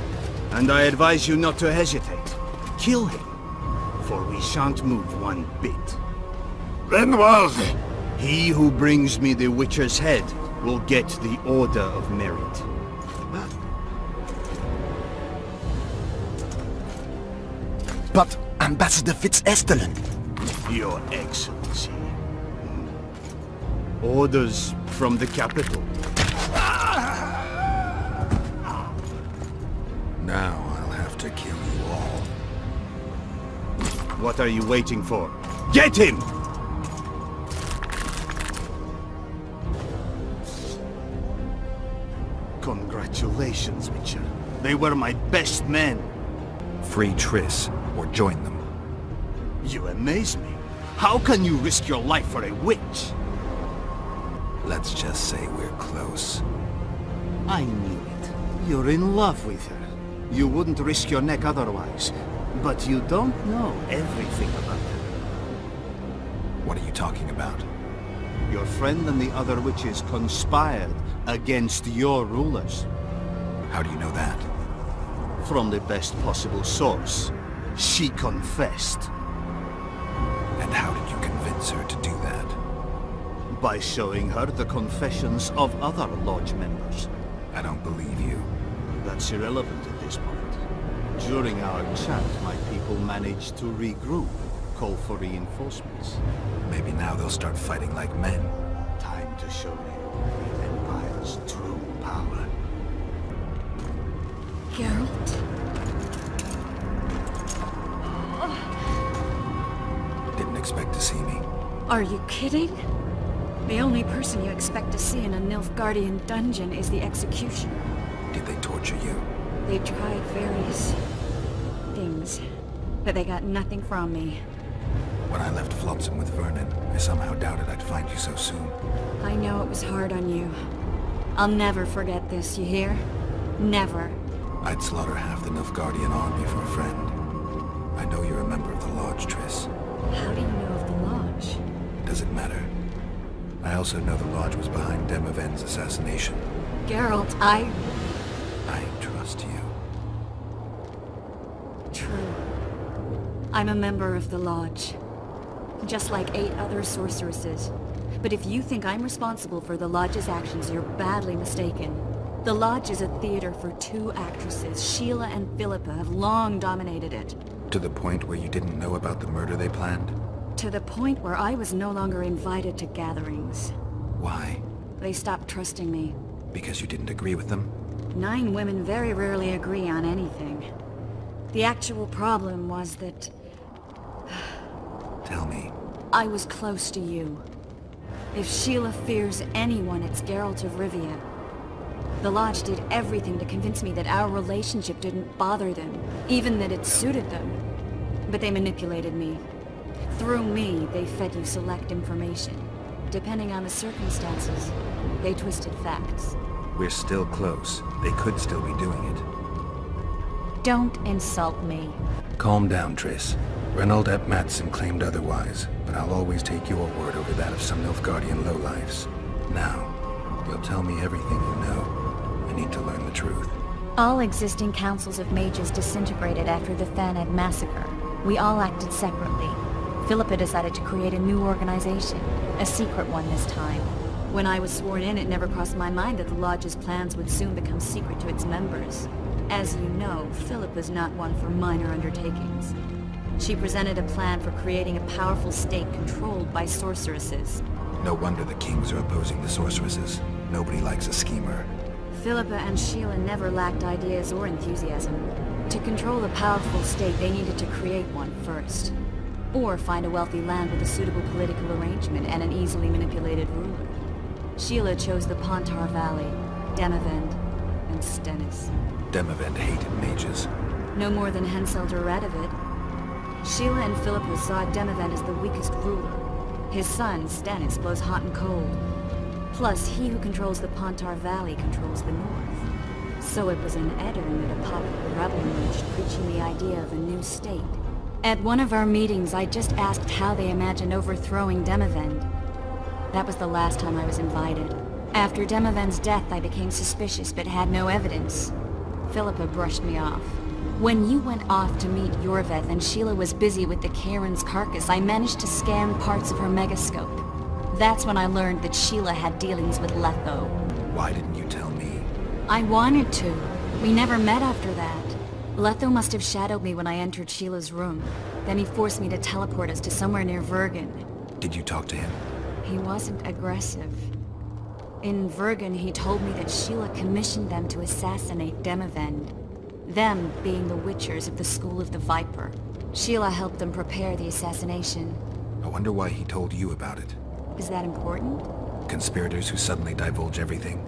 And I advise you not to hesitate. Kill him. For we shan't move one bit. Then well, he who brings me the Witcher's head will get the Order of Merit. But Ambassador Fitzestellen... Your Excellency. Orders from the capital. Now I'll have to kill you all. What are you waiting for? Get him! Congratulations, Witcher. They were my best men. Free Triss, or join them. You amaze me. How can you risk your life for a witch? Let's just say we're close. I knew it. You're in love with her. You wouldn't risk your neck otherwise. But you don't know everything about her. What are you talking about? Your friend and the other witches conspired against your rulers. How do you know that? From the best possible source. She confessed. And how did you convince her to do that? By showing her the confessions of other lodge members. I don't believe you. That's irrelevant at this point. During our chat, my people managed to regroup, call for reinforcements. Maybe now they'll start fighting like men. Time to show you the Empire's true power. Geralt? Didn't expect to see me. Are you kidding? The only person you expect to see in a Nilfgaardian dungeon is the executioner. Did they torture you? They tried various things, but they got nothing from me. When I left Flotsam with Vernon, I somehow doubted I'd find you so soon. I know it was hard on you. I'll never forget this, you hear? Never. I'd slaughter half the Nilfgaardian army for a friend. I know you're a member of the Lodge, Triss. How do you know of the Lodge? Does it matter? I also know the Lodge was behind Demaven's assassination. Geralt, I trust you. True. I'm a member of the Lodge. Just like 8 other sorceresses. But if you think I'm responsible for the Lodge's actions, you're badly mistaken. The Lodge is a theater for 2 actresses. Sheila and Philippa have long dominated it. To the point where you didn't know about the murder they planned? To the point where I was no longer invited to gatherings. Why? They stopped trusting me. Because you didn't agree with them? 9 women very rarely agree on anything. The actual problem was that... Tell me. I was close to you. If Sheila fears anyone, it's Geralt of Rivia. The Lodge did everything to convince me that our relationship didn't bother them, even that it suited them. But they manipulated me. Through me, they fed you select information. Depending on the circumstances, they twisted facts. We're still close. They could still be doing it. Don't insult me. Calm down, Triss. Reynold Ep Matson claimed otherwise, but I'll always take your word over that of some Nilfgaardian lowlifes. Now, you'll tell me everything you know. I need to learn the truth. All existing councils of mages disintegrated after the Thaned massacre. We all acted separately. Philippa decided to create a new organization, a secret one this time. When I was sworn in, it never crossed my mind that the Lodge's plans would soon become secret to its members. As you know, Philippa's not one for minor undertakings. She presented a plan for creating a powerful state controlled by sorceresses. No wonder the kings are opposing the sorceresses. Nobody likes a schemer. Philippa and Sheila never lacked ideas or enthusiasm. To control a powerful state, they needed to create one first. Or find a wealthy land with a suitable political arrangement and an easily manipulated ruler. Sheila chose the Pontar Valley, Demavend, and Stennis. Demavend hated mages. No more than Henselder read of it. Sheila and Philippa saw Demavend as the weakest ruler. His son, Stennis, blows hot and cold. Plus, he who controls the Pontar Valley controls the north. So it was in Edirn that a popular rebel emerged, preaching the idea of a new state. At one of our meetings, I just asked how they imagined overthrowing Demavend. That was the last time I was invited. After Demavend's death, I became suspicious, but had no evidence. Philippa brushed me off. When you went off to meet Yorveth and Sheila was busy with the Karen's carcass, I managed to scan parts of her megascope. That's when I learned that Sheila had dealings with Letho. Why didn't you tell me? I wanted to. We never met after that. Letho must have shadowed me when I entered Sheila's room. Then he forced me to teleport us to somewhere near Vergen. Did you talk to him? He wasn't aggressive. In Vergen, he told me that Sheila commissioned them to assassinate Demavend. Them being the Witchers of the School of the Viper. Sheila helped them prepare the assassination. I wonder why he told you about it. Is that important? Conspirators who suddenly divulge everything?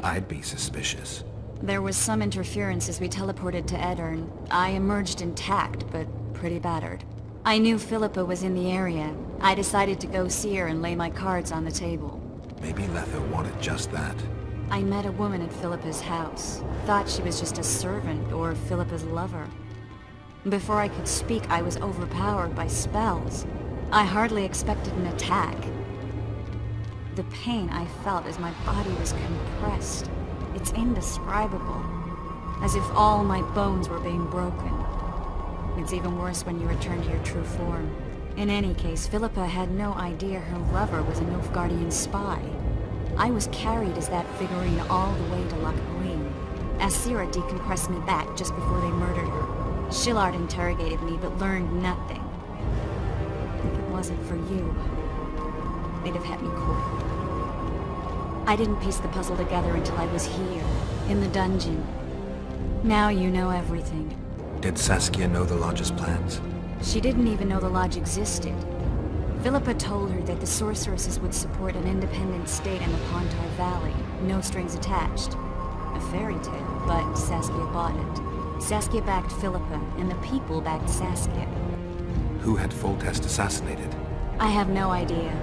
I'd be suspicious. There was some interference as we teleported to Edirn. I emerged intact, but pretty battered. I knew Philippa was in the area. I decided to go see her and lay my cards on the table. Maybe Letho wanted just that. I met a woman at Philippa's house. Thought she was just a servant or Philippa's lover. Before I could speak, I was overpowered by spells. I hardly expected an attack. The pain I felt as my body was compressed. It's indescribable. As if all my bones were being broken. It's even worse when you return to your true form. In any case, Philippa had no idea her lover was a Nilfgaardian spy. I was carried as that figurine all the way to AQUI. Asira decompressed me back just before they murdered her. Shillard interrogated me but learned nothing. If it wasn't for you, they'd have had me cold. I didn't piece the puzzle together until I was here, in the dungeon. Now you know everything. Did Saskia know the Lodge's plans? She didn't even know the Lodge existed. Philippa told her that the sorceresses would support an independent state in the Pontar Valley, no strings attached. A fairy tale, but Saskia bought it. Saskia backed Philippa, and the people backed Saskia. Who had Foltest assassinated? I have no idea.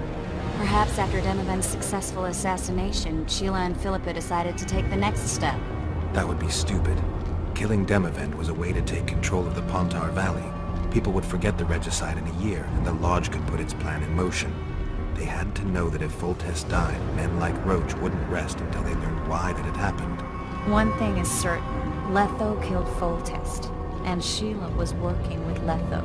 Perhaps after Demavend's successful assassination, Sheila and Philippa decided to take the next step. That would be stupid. Killing Demavend was a way to take control of the Pontar Valley. People would forget the regicide in a year, and the Lodge could put its plan in motion. They had to know that if Foltest died, men like Roach wouldn't rest until they learned why that had happened. One thing is certain. Letho killed Foltest, and Sheila was working with Letho.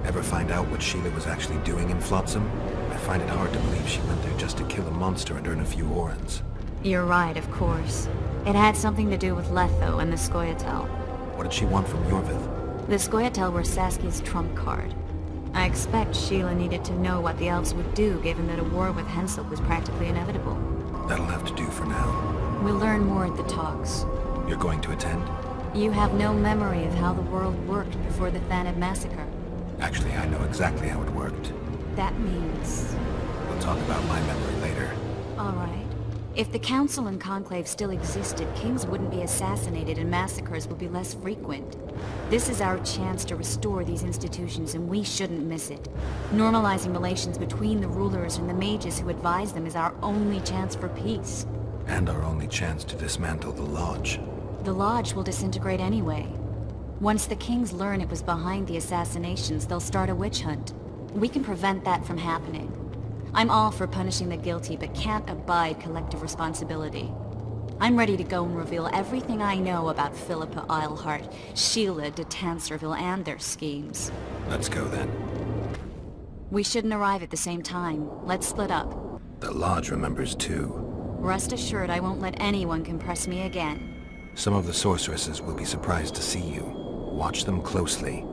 Ever find out what Sheila was actually doing in Flotsam? I find it hard to believe she went there just to kill a monster and earn a few orans. You're right, of course. It had something to do with Letho and the Scoia'tael. What did she want from Yorvith? The Scoia'tael were Saskia's trump card. I expect Sheila needed to know what the elves would do, given that a war with Hensel was practically inevitable. That'll have to do for now. We'll learn more at the talks. You're going to attend? You have no memory of how the world worked before the Thanad massacre. Actually, I know exactly how it worked. That means... We'll talk about my memory later. All right. If the Council and Conclave still existed, kings wouldn't be assassinated and massacres would be less frequent. This is our chance to restore these institutions, and we shouldn't miss it. Normalizing relations between the rulers and the mages who advise them is our only chance for peace. And our only chance to dismantle the Lodge. The Lodge will disintegrate anyway. Once the kings learn it was behind the assassinations, they'll start a witch hunt. We can prevent that from happening. I'm all for punishing the guilty, but can't abide collective responsibility. I'm ready to go and reveal everything I know about Philippa Eilhart, Sheila de Tanserville, and their schemes. Let's go then. We shouldn't arrive at the same time. Let's split up. The Lodge remembers too. Rest assured I won't let anyone compress me again. Some of the sorceresses will be surprised to see you. Watch them closely.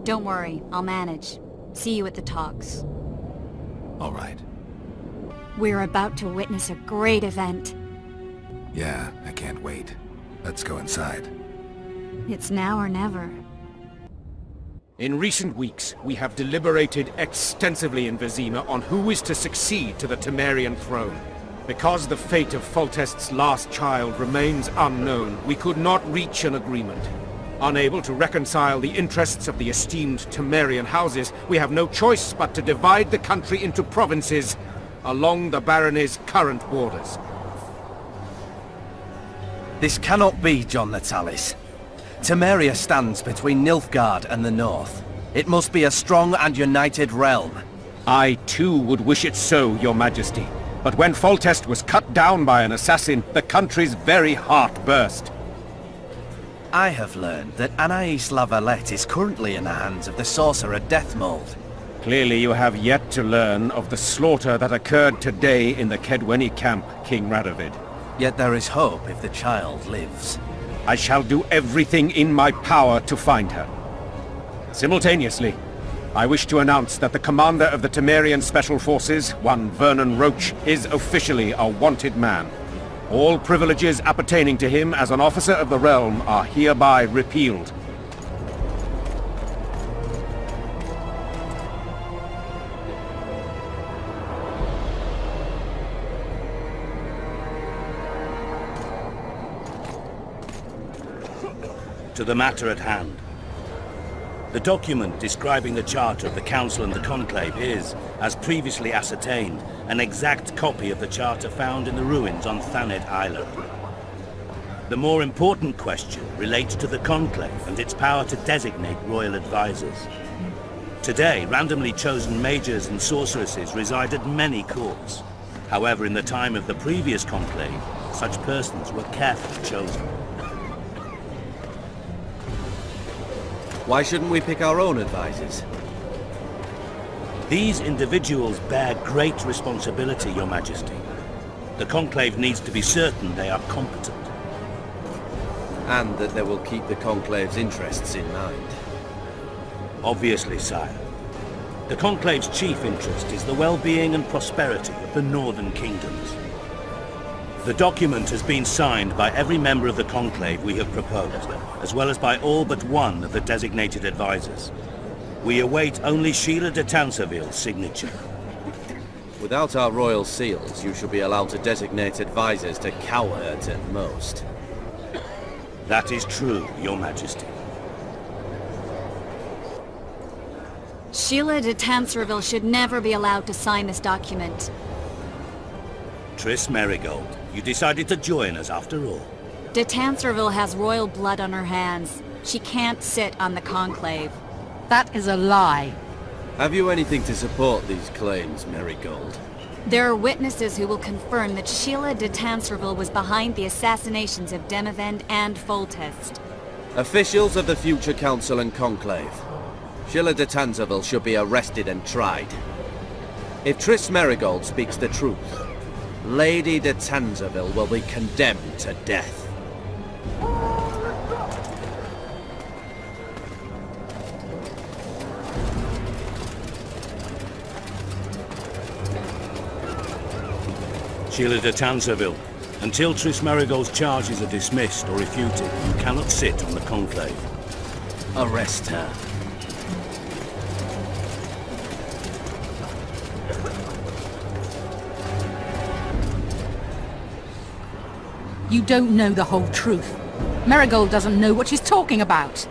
Don't worry, I'll manage. See you at the talks. All right. We're about to witness a great event. Yeah, I can't wait. Let's go inside. It's now or never. In recent weeks, we have deliberated extensively in Vizima on who is to succeed to the Temerian throne. Because the fate of Foltest's last child remains unknown, we could not reach an agreement. Unable to reconcile the interests of the esteemed Temerian houses, we have no choice but to divide the country into provinces along the barony's current borders. This cannot be, John Natalis. Temeria stands between Nilfgaard and the north. It must be a strong and united realm. I too would wish it so, Your Majesty. But when Foltest was cut down by an assassin, the country's very heart burst. I have learned that Anais La Valette is currently in the hands of the sorcerer Deathmold. Clearly you have yet to learn of the slaughter that occurred today in the Kedweni camp, King Radovid. Yet there is hope if the child lives. I shall do everything in my power to find her. Simultaneously, I wish to announce that the commander of the Temerian Special Forces, one Vernon Roach, is officially a wanted man. All privileges appertaining to him as an officer of the realm are hereby repealed. To the matter at hand. The document describing the charter of the Council and the Conclave is, as previously ascertained, an exact copy of the charter found in the ruins on Thanet Island. The more important question relates to the Conclave and its power to designate royal advisors. Today, randomly chosen mages and sorceresses reside at many courts. However, in the time of the previous Conclave, such persons were carefully chosen. Why shouldn't we pick our own advisors? These individuals bear great responsibility, Your Majesty. The Conclave needs to be certain they are competent. And that they will keep the Conclave's interests in mind. Obviously, sire. The Conclave's chief interest is the well-being and prosperity of the Northern Kingdoms. The document has been signed by every member of the Conclave we have proposed, as well as by all but one of the designated advisors. We await only Sheila de Tanserville's signature. Without our royal seals, you should be allowed to designate advisors to cowards at most. That is true, Your Majesty. Sheila de Tanserville should never be allowed to sign this document. Triss Merigold, you decided to join us after all. De Tanserville has royal blood on her hands. She can't sit on the Conclave. That is a lie. Have you anything to support these claims, Merigold? There are witnesses who will confirm that Sheila de Tanserville was behind the assassinations of Demavend and Foltest. Officials of the future Council and Conclave. Sheila de Tanserville should be arrested and tried. If Triss Merigold speaks the truth, Lady de Tanserville will be condemned to death. Sheila de Tanserville, until Triss Merigold's charges are dismissed or refuted, you cannot sit on the Conclave. Arrest her. You don't know the whole truth. Merigold doesn't know what she's talking about.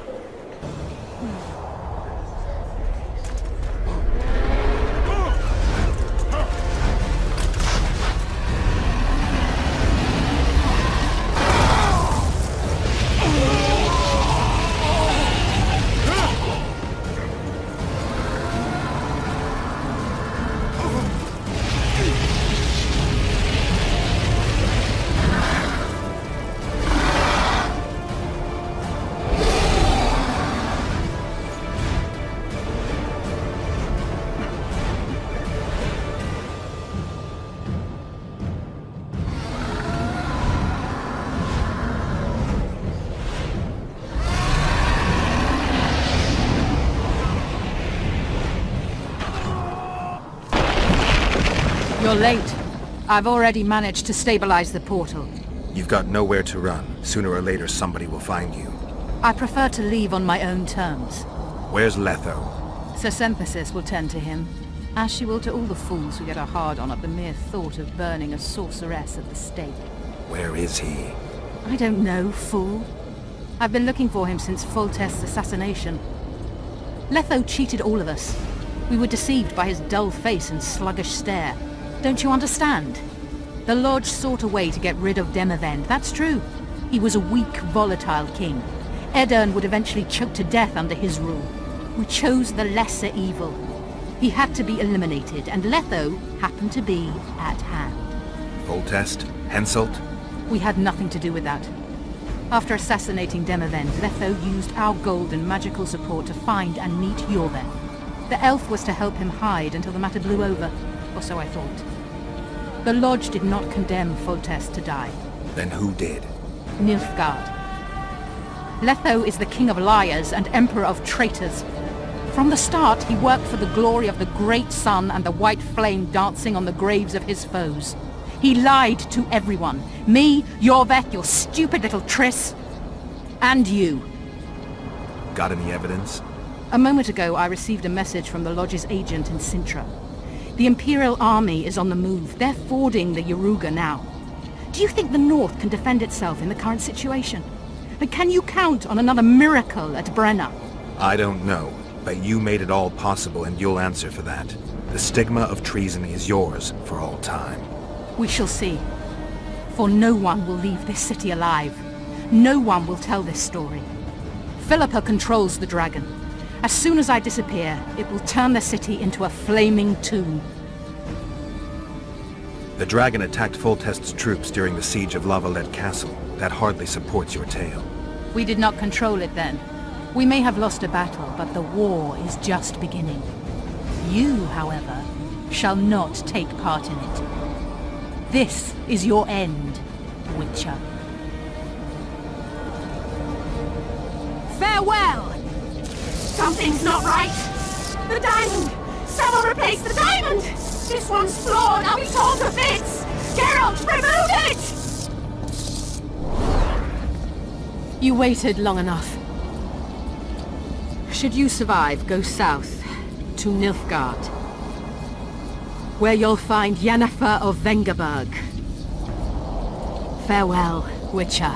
You're late. I've already managed to stabilize the portal. You've got nowhere to run. Sooner or later somebody will find you. I prefer to leave on my own terms. Where's Letho? Sir Synthesis will tend to him, as she will to all the fools who get a hard-on at the mere thought of burning a sorceress at the stake. Where is he? I don't know, fool. I've been looking for him since Foltest's assassination. Letho cheated all of us. We were deceived by his dull face and sluggish stare. Don't you understand? The Lodge sought a way to get rid of Demavend, that's true. He was a weak, volatile king. Edirn would eventually choke to death under his rule. We chose the lesser evil. He had to be eliminated, and Letho happened to be at hand. Foltest? Henselt? We had nothing to do with that. After assassinating Demavend, Letho used our gold and magical support to find and meet Yorveth. The elf was to help him hide until the matter blew over, or so I thought. The Lodge did not condemn Foltest to die. Then who did? Nilfgaard. Letho is the king of liars and emperor of traitors. From the start, he worked for the glory of the great sun and the white flame dancing on the graves of his foes. He lied to everyone. Me, Yorveth, your stupid little Triss, and you. Got any evidence? A moment ago, I received a message from the Lodge's agent in Sintra. The Imperial Army is on the move. They're fording the Yaruga now. Do you think the North can defend itself in the current situation? And can you count on another miracle at Brenna? I don't know, but you made it all possible and you'll answer for that. The stigma of treason is yours for all time. We shall see. For no one will leave this city alive. No one will tell this story. Philippa controls the dragon. As soon as I disappear, it will turn the city into a flaming tomb. The dragon attacked Foltest's troops during the siege of La Valette Castle. That hardly supports your tale. We did not control it then. We may have lost a battle, but the war is just beginning. You, however, shall not take part in it. This is your end, Witcher. Farewell! Something's not right! The diamond! Someone replace the diamond! This one's flawed! I'll be torn to bits! Geralt, remove it! You waited long enough. Should you survive, go south to Nilfgaard, where you'll find Yennefer of Vengerberg. Farewell, Witcher.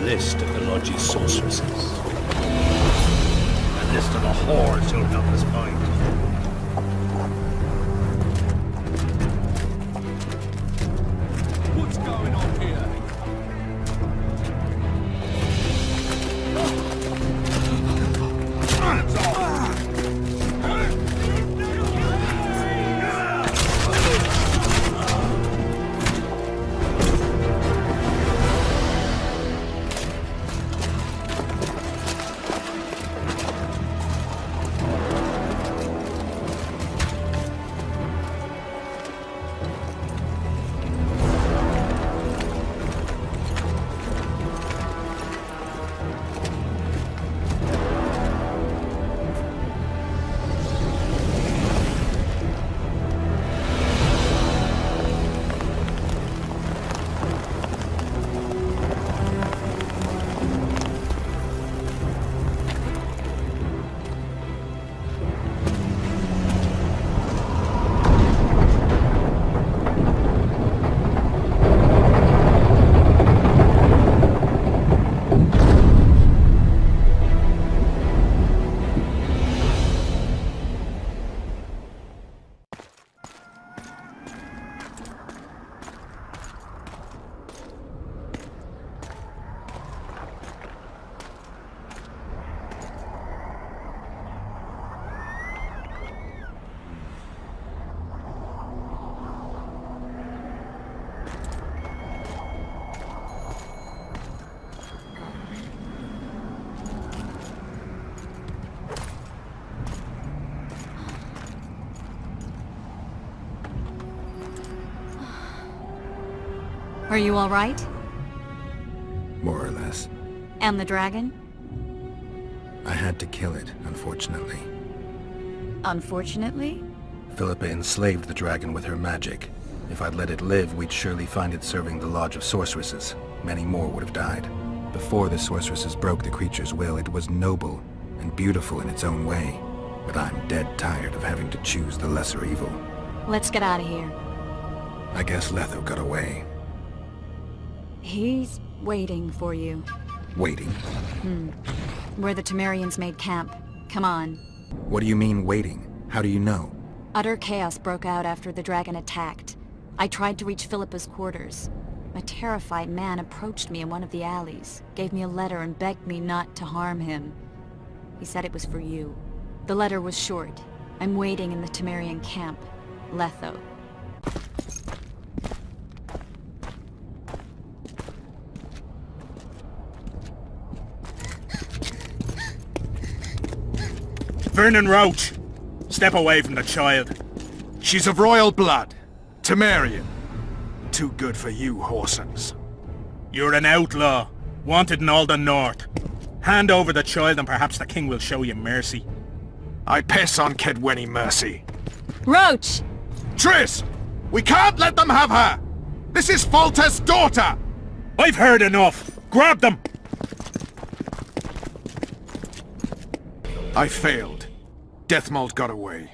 List of the Lodge's sorceresses. A list of the whores you'll help us find. What's going on here? Are you all right? More or less. And the dragon? I had to kill it, unfortunately. Unfortunately? Philippa enslaved the dragon with her magic. If I'd let it live, we'd surely find it serving the Lodge of Sorceresses. Many more would have died. Before the sorceresses broke the creature's will, it was noble and beautiful in its own way. But I'm dead tired of having to choose the lesser evil. Let's get out of here. I guess Letho got away. He's waiting for you. Waiting? Where the Temerians made camp. Come on. What do you mean, waiting? How do you know? Utter chaos broke out after the dragon attacked. I tried to reach Philippa's quarters. A terrified man approached me in one of the alleys, gave me a letter and begged me not to harm him. He said it was for you. The letter was short. I'm waiting in the Temerian camp. Letho. Vernon Roach! Step away from the child. She's of royal blood. Temerian. Too good for you, Horsens. You're an outlaw, wanted in all the north. Hand over the child and perhaps the king will show you mercy. I piss on Kedwenny mercy. Roach! Triss! We can't let them have her! This is Foltest's daughter! I've heard enough! Grab them! I failed. Deathmold got away.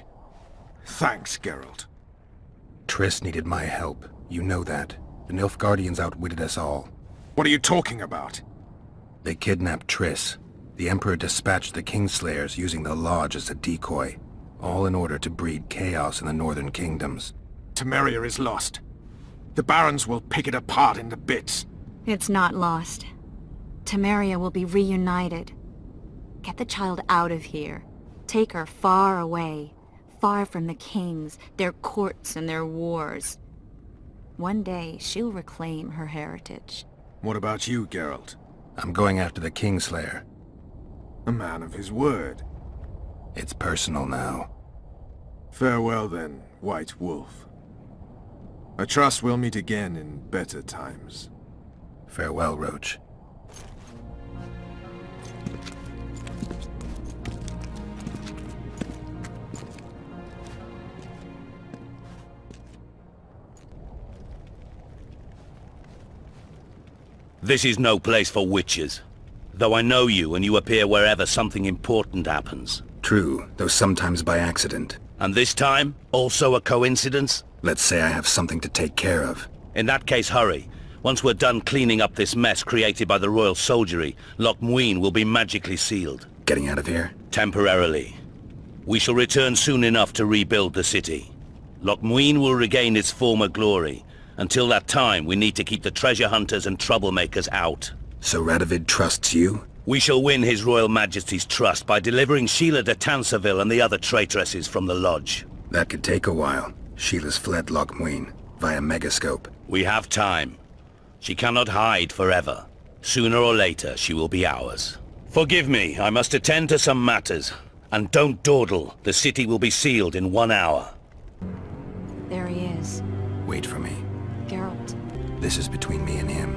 Thanks, Geralt. Triss needed my help. You know that. The Nilfgaardians outwitted us all. What are you talking about? They kidnapped Triss. The Emperor dispatched the Kingslayers using the Lodge as a decoy, all in order to breed chaos in the northern kingdoms. Temeria is lost. The Barons will pick it apart into bits. It's not lost. Temeria will be reunited. Get the child out of here. Take her far away. Far from the kings, their courts and their wars. One day, she'll reclaim her heritage. What about you, Geralt? I'm going after the Kingslayer. A man of his word. It's personal now. Farewell then, White Wolf. I trust we'll meet again in better times. Farewell, Roach. This is no place for witches. Though I know you and you appear wherever something important happens. True, though sometimes by accident. And this time, also a coincidence? Let's say I have something to take care of. In that case, hurry. Once we're done cleaning up this mess created by the royal soldiery, Loch Muin will be magically sealed. Getting out of here? Temporarily. We shall return soon enough to rebuild the city. Loch Muin will regain its former glory. Until that time, we need to keep the treasure hunters and troublemakers out. So Radovid trusts you? We shall win His Royal Majesty's trust by delivering Sheila de Tansarville and the other traitresses from the lodge. That could take a while. Sheila's fled Loch Muin via Megascope. We have time. She cannot hide forever. Sooner or later, she will be ours. Forgive me, I must attend to some matters. And don't dawdle. The city will be sealed in 1 hour. There he is. Wait for me. Geralt. This is between me and him.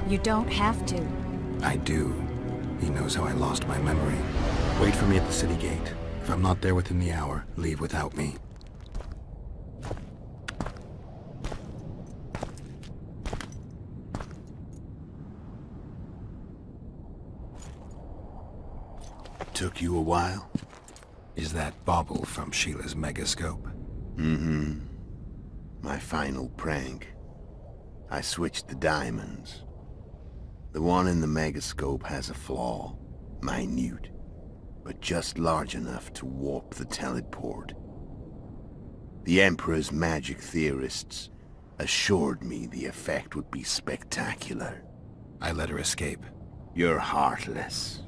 You don't have to. I do. He knows how I lost my memory. Wait for me at the city gate. If I'm not there within the hour, leave without me. Took you a while? Is that bauble from Sheila's Megascope? Mm-hmm. My final prank. I switched the diamonds. The one in the Megascope has a flaw. Minute. But just large enough to warp the teleport. The Emperor's magic theorists assured me the effect would be spectacular. I let her escape. You're heartless.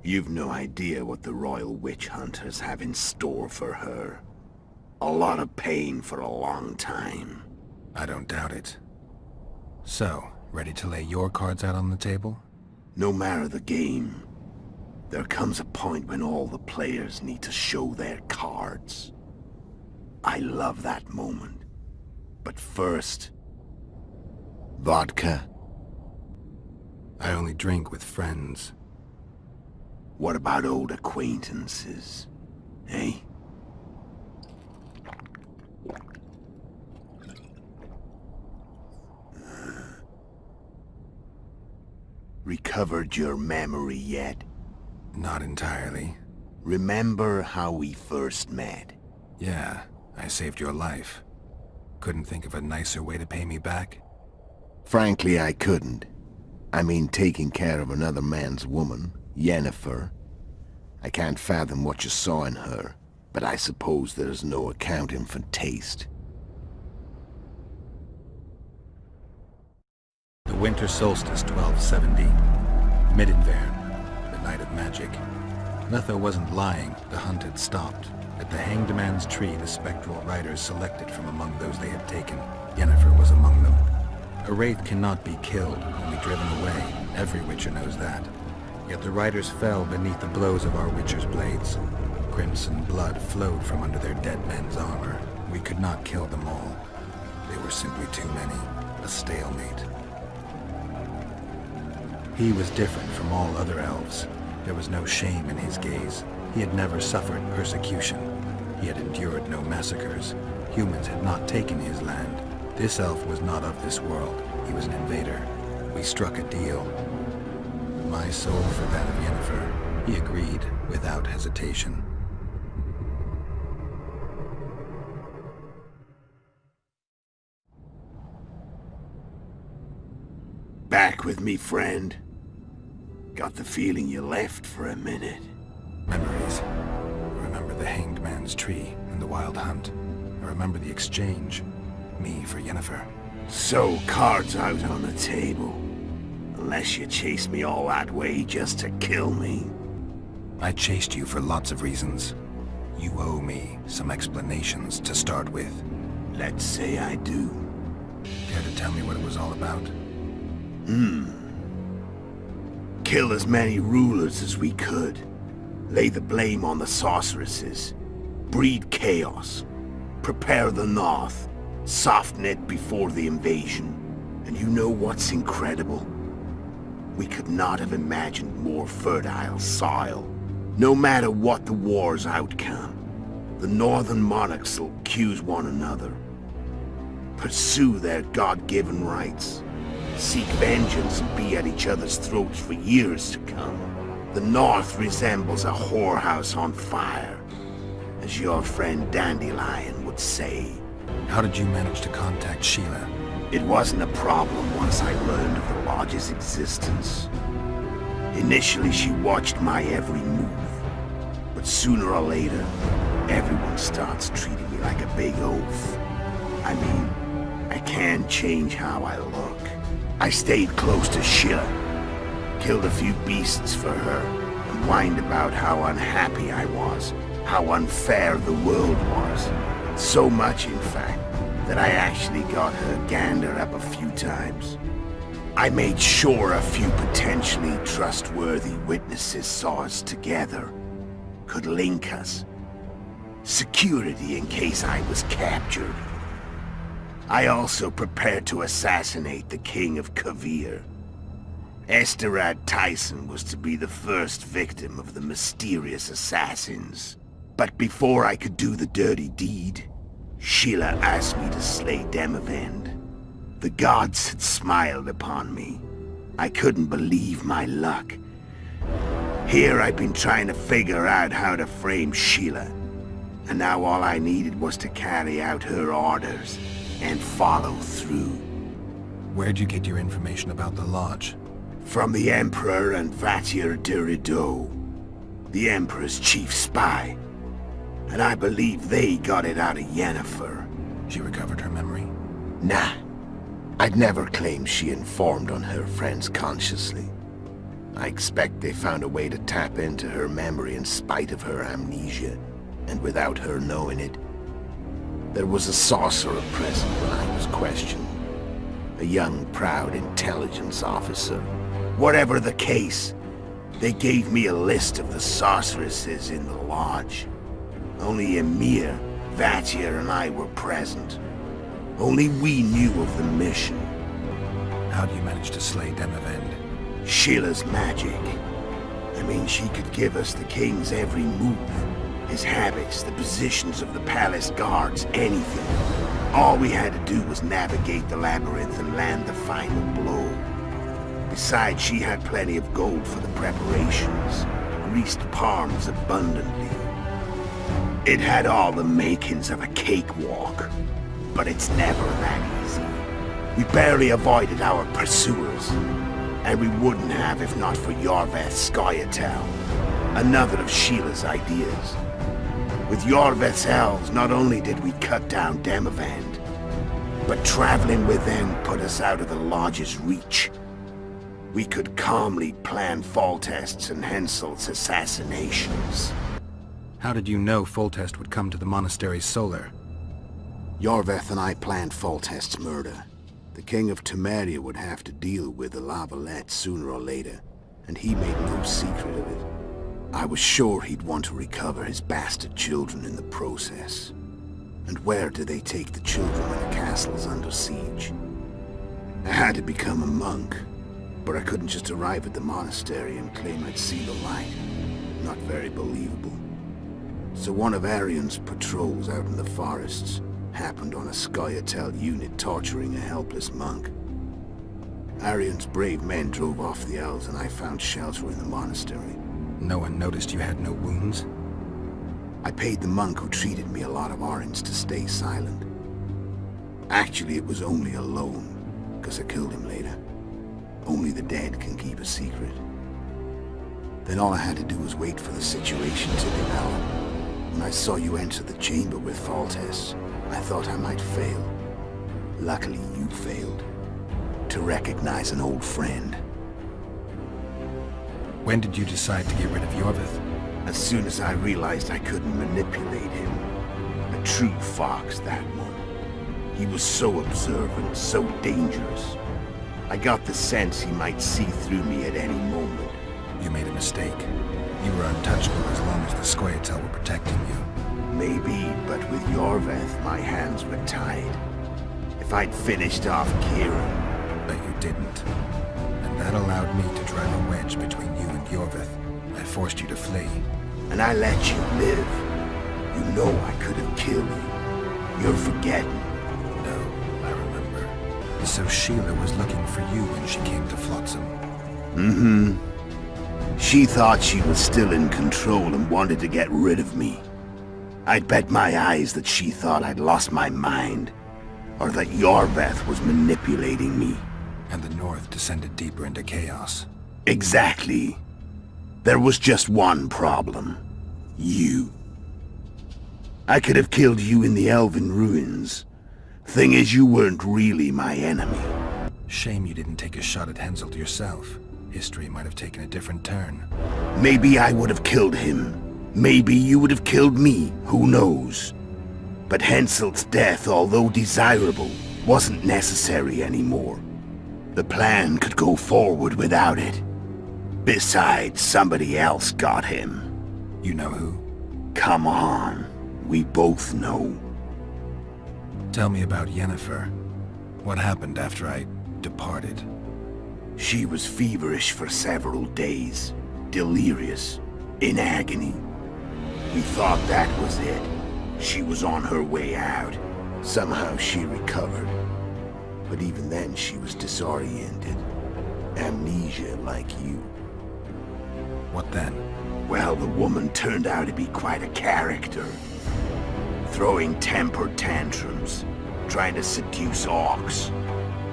You've no idea what the Royal Witch Hunters have in store for her. A lot of pain for a long time. I don't doubt it. So, ready to lay your cards out on the table? No matter the game, there comes a point when all the players need to show their cards. I love that moment. But first, Vodka? I only drink with friends. What about old acquaintances? Eh? Recovered your memory yet? Not entirely. Remember how we first met? Yeah, I saved your life. Couldn't think of a nicer way to pay me back? Frankly, I couldn't. I mean, taking care of another man's woman, Yennefer. I can't fathom what you saw in her, but I suppose there's no accounting for taste. The winter solstice, 1270. Midinvern, the night of magic. Letho wasn't lying, the hunt had stopped. At the Hanged Man's Tree, the spectral riders selected from among those they had taken. Yennefer was among them. A wraith cannot be killed, only driven away. Every witcher knows that. Yet the riders fell beneath the blows of our witcher's blades. Crimson blood flowed from under their dead men's armor. We could not kill them all. They were simply too many. A stalemate. He was different from all other elves. There was no shame in his gaze. He had never suffered persecution. He had endured no massacres. Humans had not taken his land. This elf was not of this world. He was an invader. We struck a deal. My soul for that of Yennefer. He agreed without hesitation. Back with me, friend. Got the feeling you left for a minute. Memories. I remember the Hanged Man's Tree and the Wild Hunt. I remember the exchange. Me for Yennefer. So, cards out on the table. Unless you chased me all that way just to kill me. I chased you for lots of reasons. You owe me some explanations to start with. Let's say I do. Care to tell me what it was all about? Kill as many rulers as we could. Lay the blame on the sorceresses. Breed chaos. Prepare the North. Soften it before the invasion. And you know what's incredible? We could not have imagined more fertile soil. No matter what the war's outcome, the northern monarchs will accuse one another. Pursue their God-given rights. Seek vengeance and be at each other's throats for years to come. The North resembles a whorehouse on fire, as your friend Dandelion would say. How did you manage to contact Sheila? It wasn't a problem once I learned of the Lodge's existence. Initially, she watched my every move. But sooner or later, everyone starts treating me like a big oaf. I mean, I can't change how I look. I stayed close to Sheila, killed a few beasts for her, and whined about how unhappy I was, how unfair the world was. So much, in fact, that I actually got her gander up a few times. I made sure a few potentially trustworthy witnesses saw us together, could link us. Security in case I was captured. I also prepared to assassinate the King of Kavir. Esterad Tyson was to be the first victim of the mysterious assassins. But before I could do the dirty deed, Sheila asked me to slay Demavend. The gods had smiled upon me. I couldn't believe my luck. Here I'd been trying to figure out how to frame Sheila, and now all I needed was to carry out her orders and follow through. Where'd you get your information about the Lodge? From the Emperor and Vatier de Rideau, the Emperor's chief spy. And I believe they got it out of Yennefer. She recovered her memory? Nah. I'd never claimed she informed on her friends consciously. I expect they found a way to tap into her memory in spite of her amnesia, and without her knowing it. There was a sorcerer present when I was questioned. A young, proud intelligence officer. Whatever the case, they gave me a list of the sorceresses in the Lodge. Only Emir, Vatier, and I were present. Only we knew of the mission. How do you manage to slay Demavend? Sheila's magic. I mean, she could give us the king's every move. His habits, the positions of the palace guards, anything. All we had to do was navigate the labyrinth and land the final blow. Besides, she had plenty of gold for the preparations. Greased palms abundantly. It had all the makings of a cakewalk. But it's never that easy. We barely avoided our pursuers. And we wouldn't have if not for Yorveth's Scoia'tael, another of Sheila's ideas. With Yorveth's elves, not only did we cut down Demavend, but traveling with them put us out of the Lodge's reach. We could calmly plan Foltest's and Henselt's assassinations. How did you know Foltest would come to the monastery's solar? Yorveth and I planned Foltest's murder. The King of Temeria would have to deal with the La Valette sooner or later, and he made no secret of it. I was sure he'd want to recover his bastard children in the process. And where do they take the children when the castle's under siege? I had to become a monk, but I couldn't just arrive at the monastery and claim I'd see the light. Not very believable. So one of Arian's patrols out in the forests happened on a Scoia'tael unit torturing a helpless monk. Arian's brave men drove off the elves and I found shelter in the monastery. No one noticed you had no wounds? I paid the monk who treated me a lot of orange to stay silent. Actually, it was only a loan, because I killed him later. Only the dead can keep a secret. Then all I had to do was wait for the situation to develop. When I saw you enter the chamber with Foltest, I thought I might fail. Luckily, you failed. To recognize an old friend. When did you decide to get rid of Yorveth? As soon as I realized I couldn't manipulate him. A true fox, that one. He was so observant, so dangerous. I got the sense he might see through me at any moment. You made a mistake. You were untouchable as long as the Scoia'tael were protecting you. Maybe, but with Yorveth, my hands were tied. If I'd finished off Kieran... But you didn't. And that allowed me to drive a wedge between you and Yorveth. I forced you to flee. And I let you live. You know I could have killed you. You're forgetting. No, I remember. So Sheila was looking for you when she came to Flotsam. Mm-hmm. She thought she was still in control and wanted to get rid of me. I'd bet my eyes that she thought I'd lost my mind, or that Yorveth was manipulating me. And the North descended deeper into chaos. Exactly. There was just one problem. You. I could have killed you in the Elven ruins. Thing is, you weren't really my enemy. Shame you didn't take a shot at Henselt yourself. History might have taken a different turn. Maybe I would have killed him. Maybe you would have killed me, who knows? But Henselt's death, although desirable, wasn't necessary anymore. The plan could go forward without it. Besides, somebody else got him. You know who? Come on, we both know. Tell me about Yennefer. What happened after I departed? She was feverish for several days, delirious, in agony. We thought that was it. She was on her way out. Somehow she recovered. But even then she was disoriented. Amnesia like you. What then? Well, the woman turned out to be quite a character. Throwing temper tantrums, trying to seduce orcs,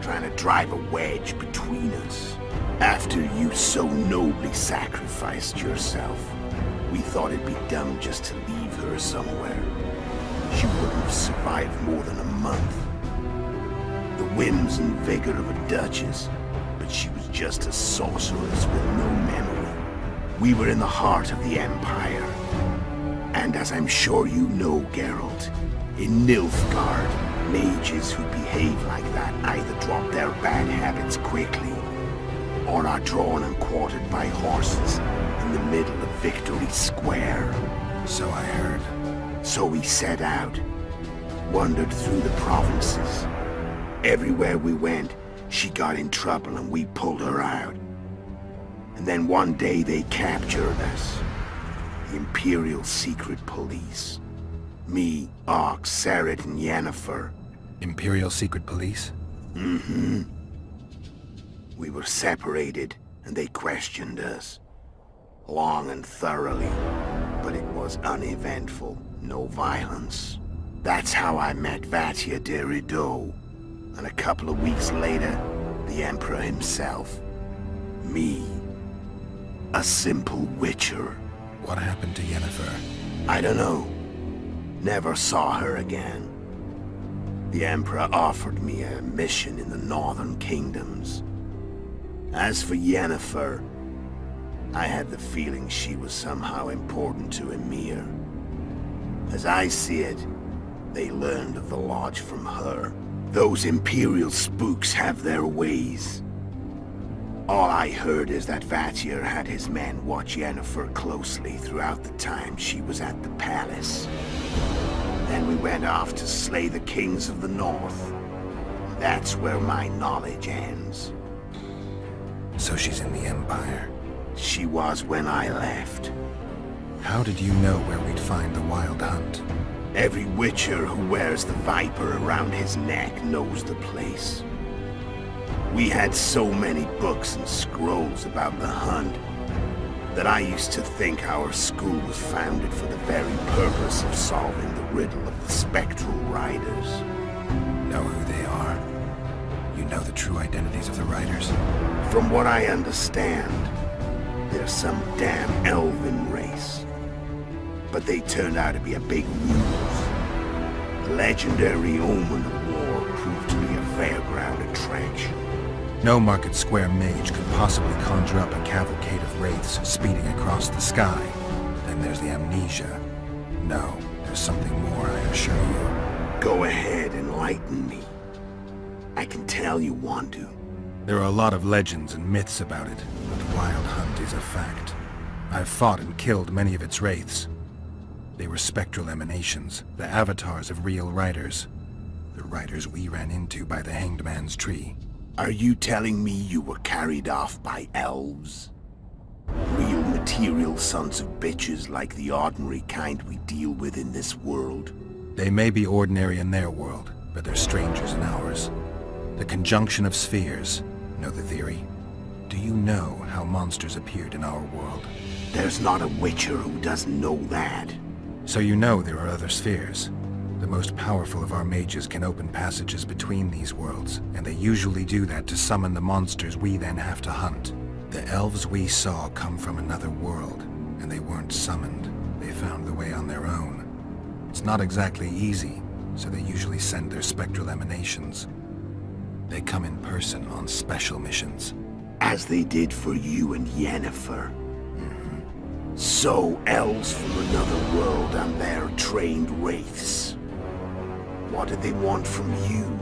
trying to drive a wedge between us. After you so nobly sacrificed yourself, we thought it'd be dumb just to leave her somewhere. She wouldn't have survived more than a month. The whims and vigor of a duchess, but she was just a sorceress with no memory. We were in the heart of the Empire. And as I'm sure you know, Geralt, in Nilfgaard, mages who behave like that either drop their bad habits quickly, or are drawn and quartered by horses in the middle of Victory Square. So I heard. So we set out, wandered through the provinces. Everywhere we went, She got in trouble and we pulled her out. And then one day they captured us. The Imperial Secret Police. Me, Ox, Seret, and Yennefer. Imperial Secret Police? Mm-hmm. We were separated, and they questioned us. Long and thoroughly, but it was uneventful, no violence. That's how I met Vatia de Rideau. And a couple of weeks later, the Emperor himself. Me. A simple witcher. What happened to Yennefer? I don't know. Never saw her again. The Emperor offered me a mission in the Northern Kingdoms. As for Yennefer, I had the feeling she was somehow important to Emir. As I see it, they learned of the Lodge from her. Those Imperial spooks have their ways. All I heard is that Vatir had his men watch Yennefer closely throughout the time she was at the palace. Then we went off to slay the kings of the north. That's where my knowledge ends. So she's in the Empire? She was when I left. How did you know where we'd find the Wild Hunt? Every witcher who wears the viper around his neck knows the place. We had so many books and scrolls about the hunt that I used to think our school was founded for the very purpose of solving the riddle of the spectral riders. Know who they are? You know the true identities of the riders? From what I understand, they're some damn elven race. But they turned out to be a big ruse. The legendary omen of war proved to be a fairground attraction. No Market Square mage could possibly conjure up a cavalcade of wraiths speeding across the sky. Then there's the amnesia. No, there's something more, I assure you. Go ahead, enlighten me. I can tell you want to. There are a lot of legends and myths about it, but the Wild Hunt is a fact. I've fought and killed many of its wraiths. They were spectral emanations, the avatars of real riders. The riders we ran into by the Hanged Man's Tree. Are you telling me you were carried off by elves? Real material sons of bitches like the ordinary kind we deal with in this world? They may be ordinary in their world, but they're strangers in ours. The conjunction of spheres. Know the theory? Do you know how monsters appeared in our world? There's not a witcher who doesn't know that. So you know there are other spheres. The most powerful of our mages can open passages between these worlds, and they usually do that to summon the monsters we then have to hunt. The elves we saw come from another world, and they weren't summoned. They found the way on their own. It's not exactly easy, so they usually send their spectral emanations. They come in person on special missions. As they did for you and Yennefer. Mm-hmm. So elves from another world and their trained wraiths. What did they want from you?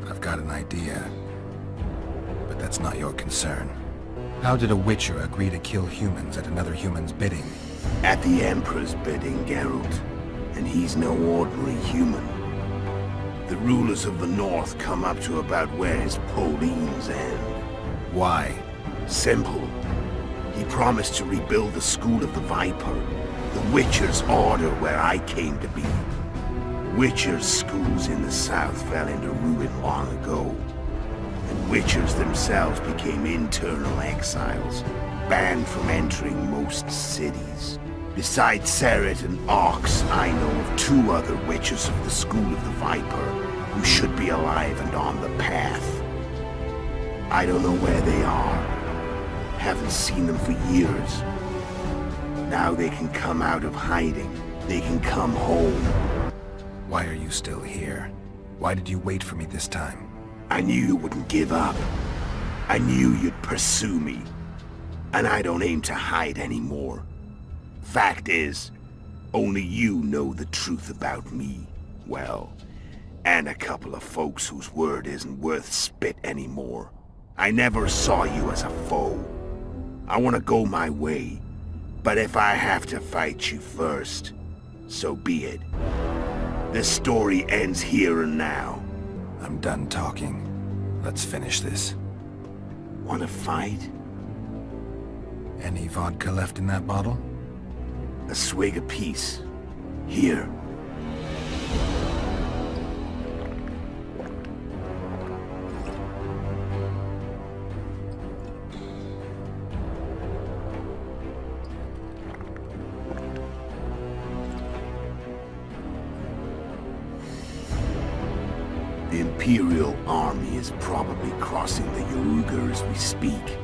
I've got an idea. But that's not your concern. How did a witcher agree to kill humans at another human's bidding? At the Emperor's bidding, Geralt. And he's no ordinary human. The rulers of the North come up to about where his Pauline's end. Why? Simple. He promised to rebuild the School of the Viper, the Witcher's order where I came to be. Witcher's schools in the south fell into ruin long ago, and Witchers themselves became internal exiles, banned from entering most cities. Besides Seret and Ox, I know of 2 other Witchers of the School of the Viper who should be alive and on the path. I don't know where they are. Haven't seen them for years. Now they can come out of hiding. They can come home. Why are you still here? Why did you wait for me this time? I knew you wouldn't give up. I knew you'd pursue me. And I don't aim to hide anymore. Fact is, only you know the truth about me. Well, and a couple of folks whose word isn't worth spit anymore. I never saw you as a foe. I want to go my way. But if I have to fight you first, so be it. This story ends here and now. I'm done talking. Let's finish this. Want to fight? Any vodka left in that bottle? A swig apiece. Here. The Imperial army is probably crossing the Yaruga as we speak.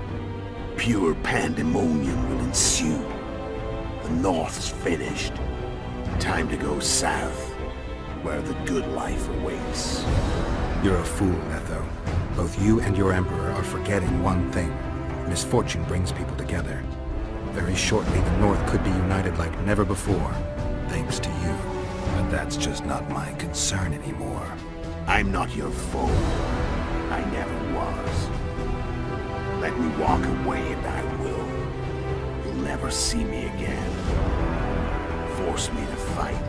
Pure pandemonium will ensue. The North's finished. Time to go south, where the good life awaits. You're a fool, Netho. Both you and your Emperor are forgetting one thing. Misfortune brings people together. Very shortly, the North could be united like never before, thanks to you. But that's just not my concern anymore. I'm not your foe. I never was. Let me walk away and I will. You'll never see me again. Force me to fight,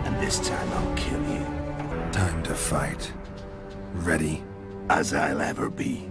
and this time I'll kill you. Time to fight. Ready? As I'll ever be.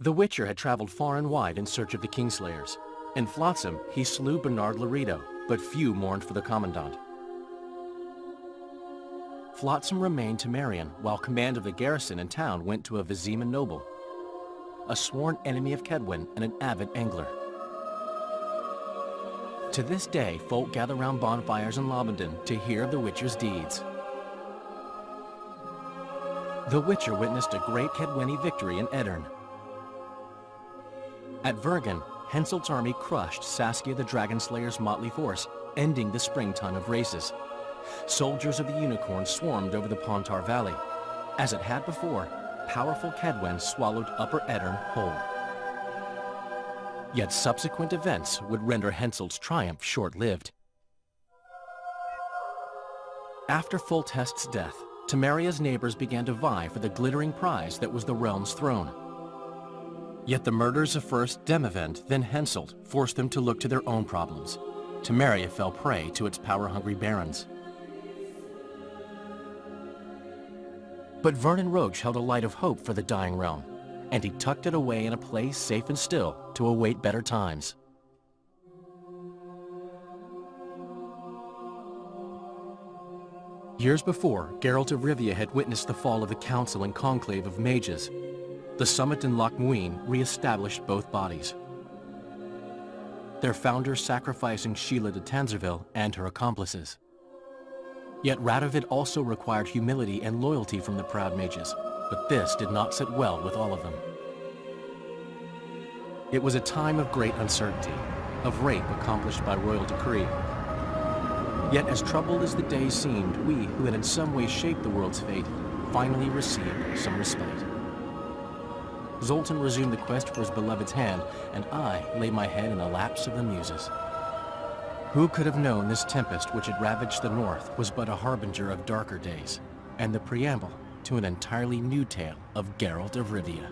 The Witcher had traveled far and wide in search of the Kingslayers. In Flotsam, he slew Bernard Laredo, but few mourned for the Commandant. Flotsam remained Temerian, while command of the garrison and town went to a Vizima noble, a sworn enemy of Kedwen and an avid angler. To this day, folk gather round bonfires in Lobenden to hear of the Witcher's deeds. The Witcher witnessed a great Kedweni victory in Edirn. At Vergen, Henselt's army crushed Saskia the Dragonslayer's motley force, ending the spring ton of races. Soldiers of the Unicorn swarmed over the Pontar Valley. As it had before, powerful Kedwen swallowed Upper Edirn whole. Yet subsequent events would render Henselt's triumph short-lived. After Foltest's death, Temeria's neighbors began to vie for the glittering prize that was the realm's throne. Yet the murders of first Demavend, then Henselt, forced them to look to their own problems. Temeria fell prey to its power-hungry barons. But Vernon Roche held a light of hope for the dying realm, and he tucked it away in a place safe and still to await better times. Years before, Geralt of Rivia had witnessed the fall of the Council and Conclave of Mages. The summit in Loch Muin re-established both bodies, their founders sacrificing Sheila de Tanzerville and her accomplices. Yet Radovid also required humility and loyalty from the proud mages, but this did not sit well with all of them. It was a time of great uncertainty, of rape accomplished by royal decree. Yet as troubled as the days seemed, we, who had in some way shaped the world's fate, finally received some respite. Zoltan resumed the quest for his beloved's hand, and I lay my head in the laps of the muses. Who could have known this tempest which had ravaged the north was but a harbinger of darker days, and the preamble to an entirely new tale of Geralt of Rivia.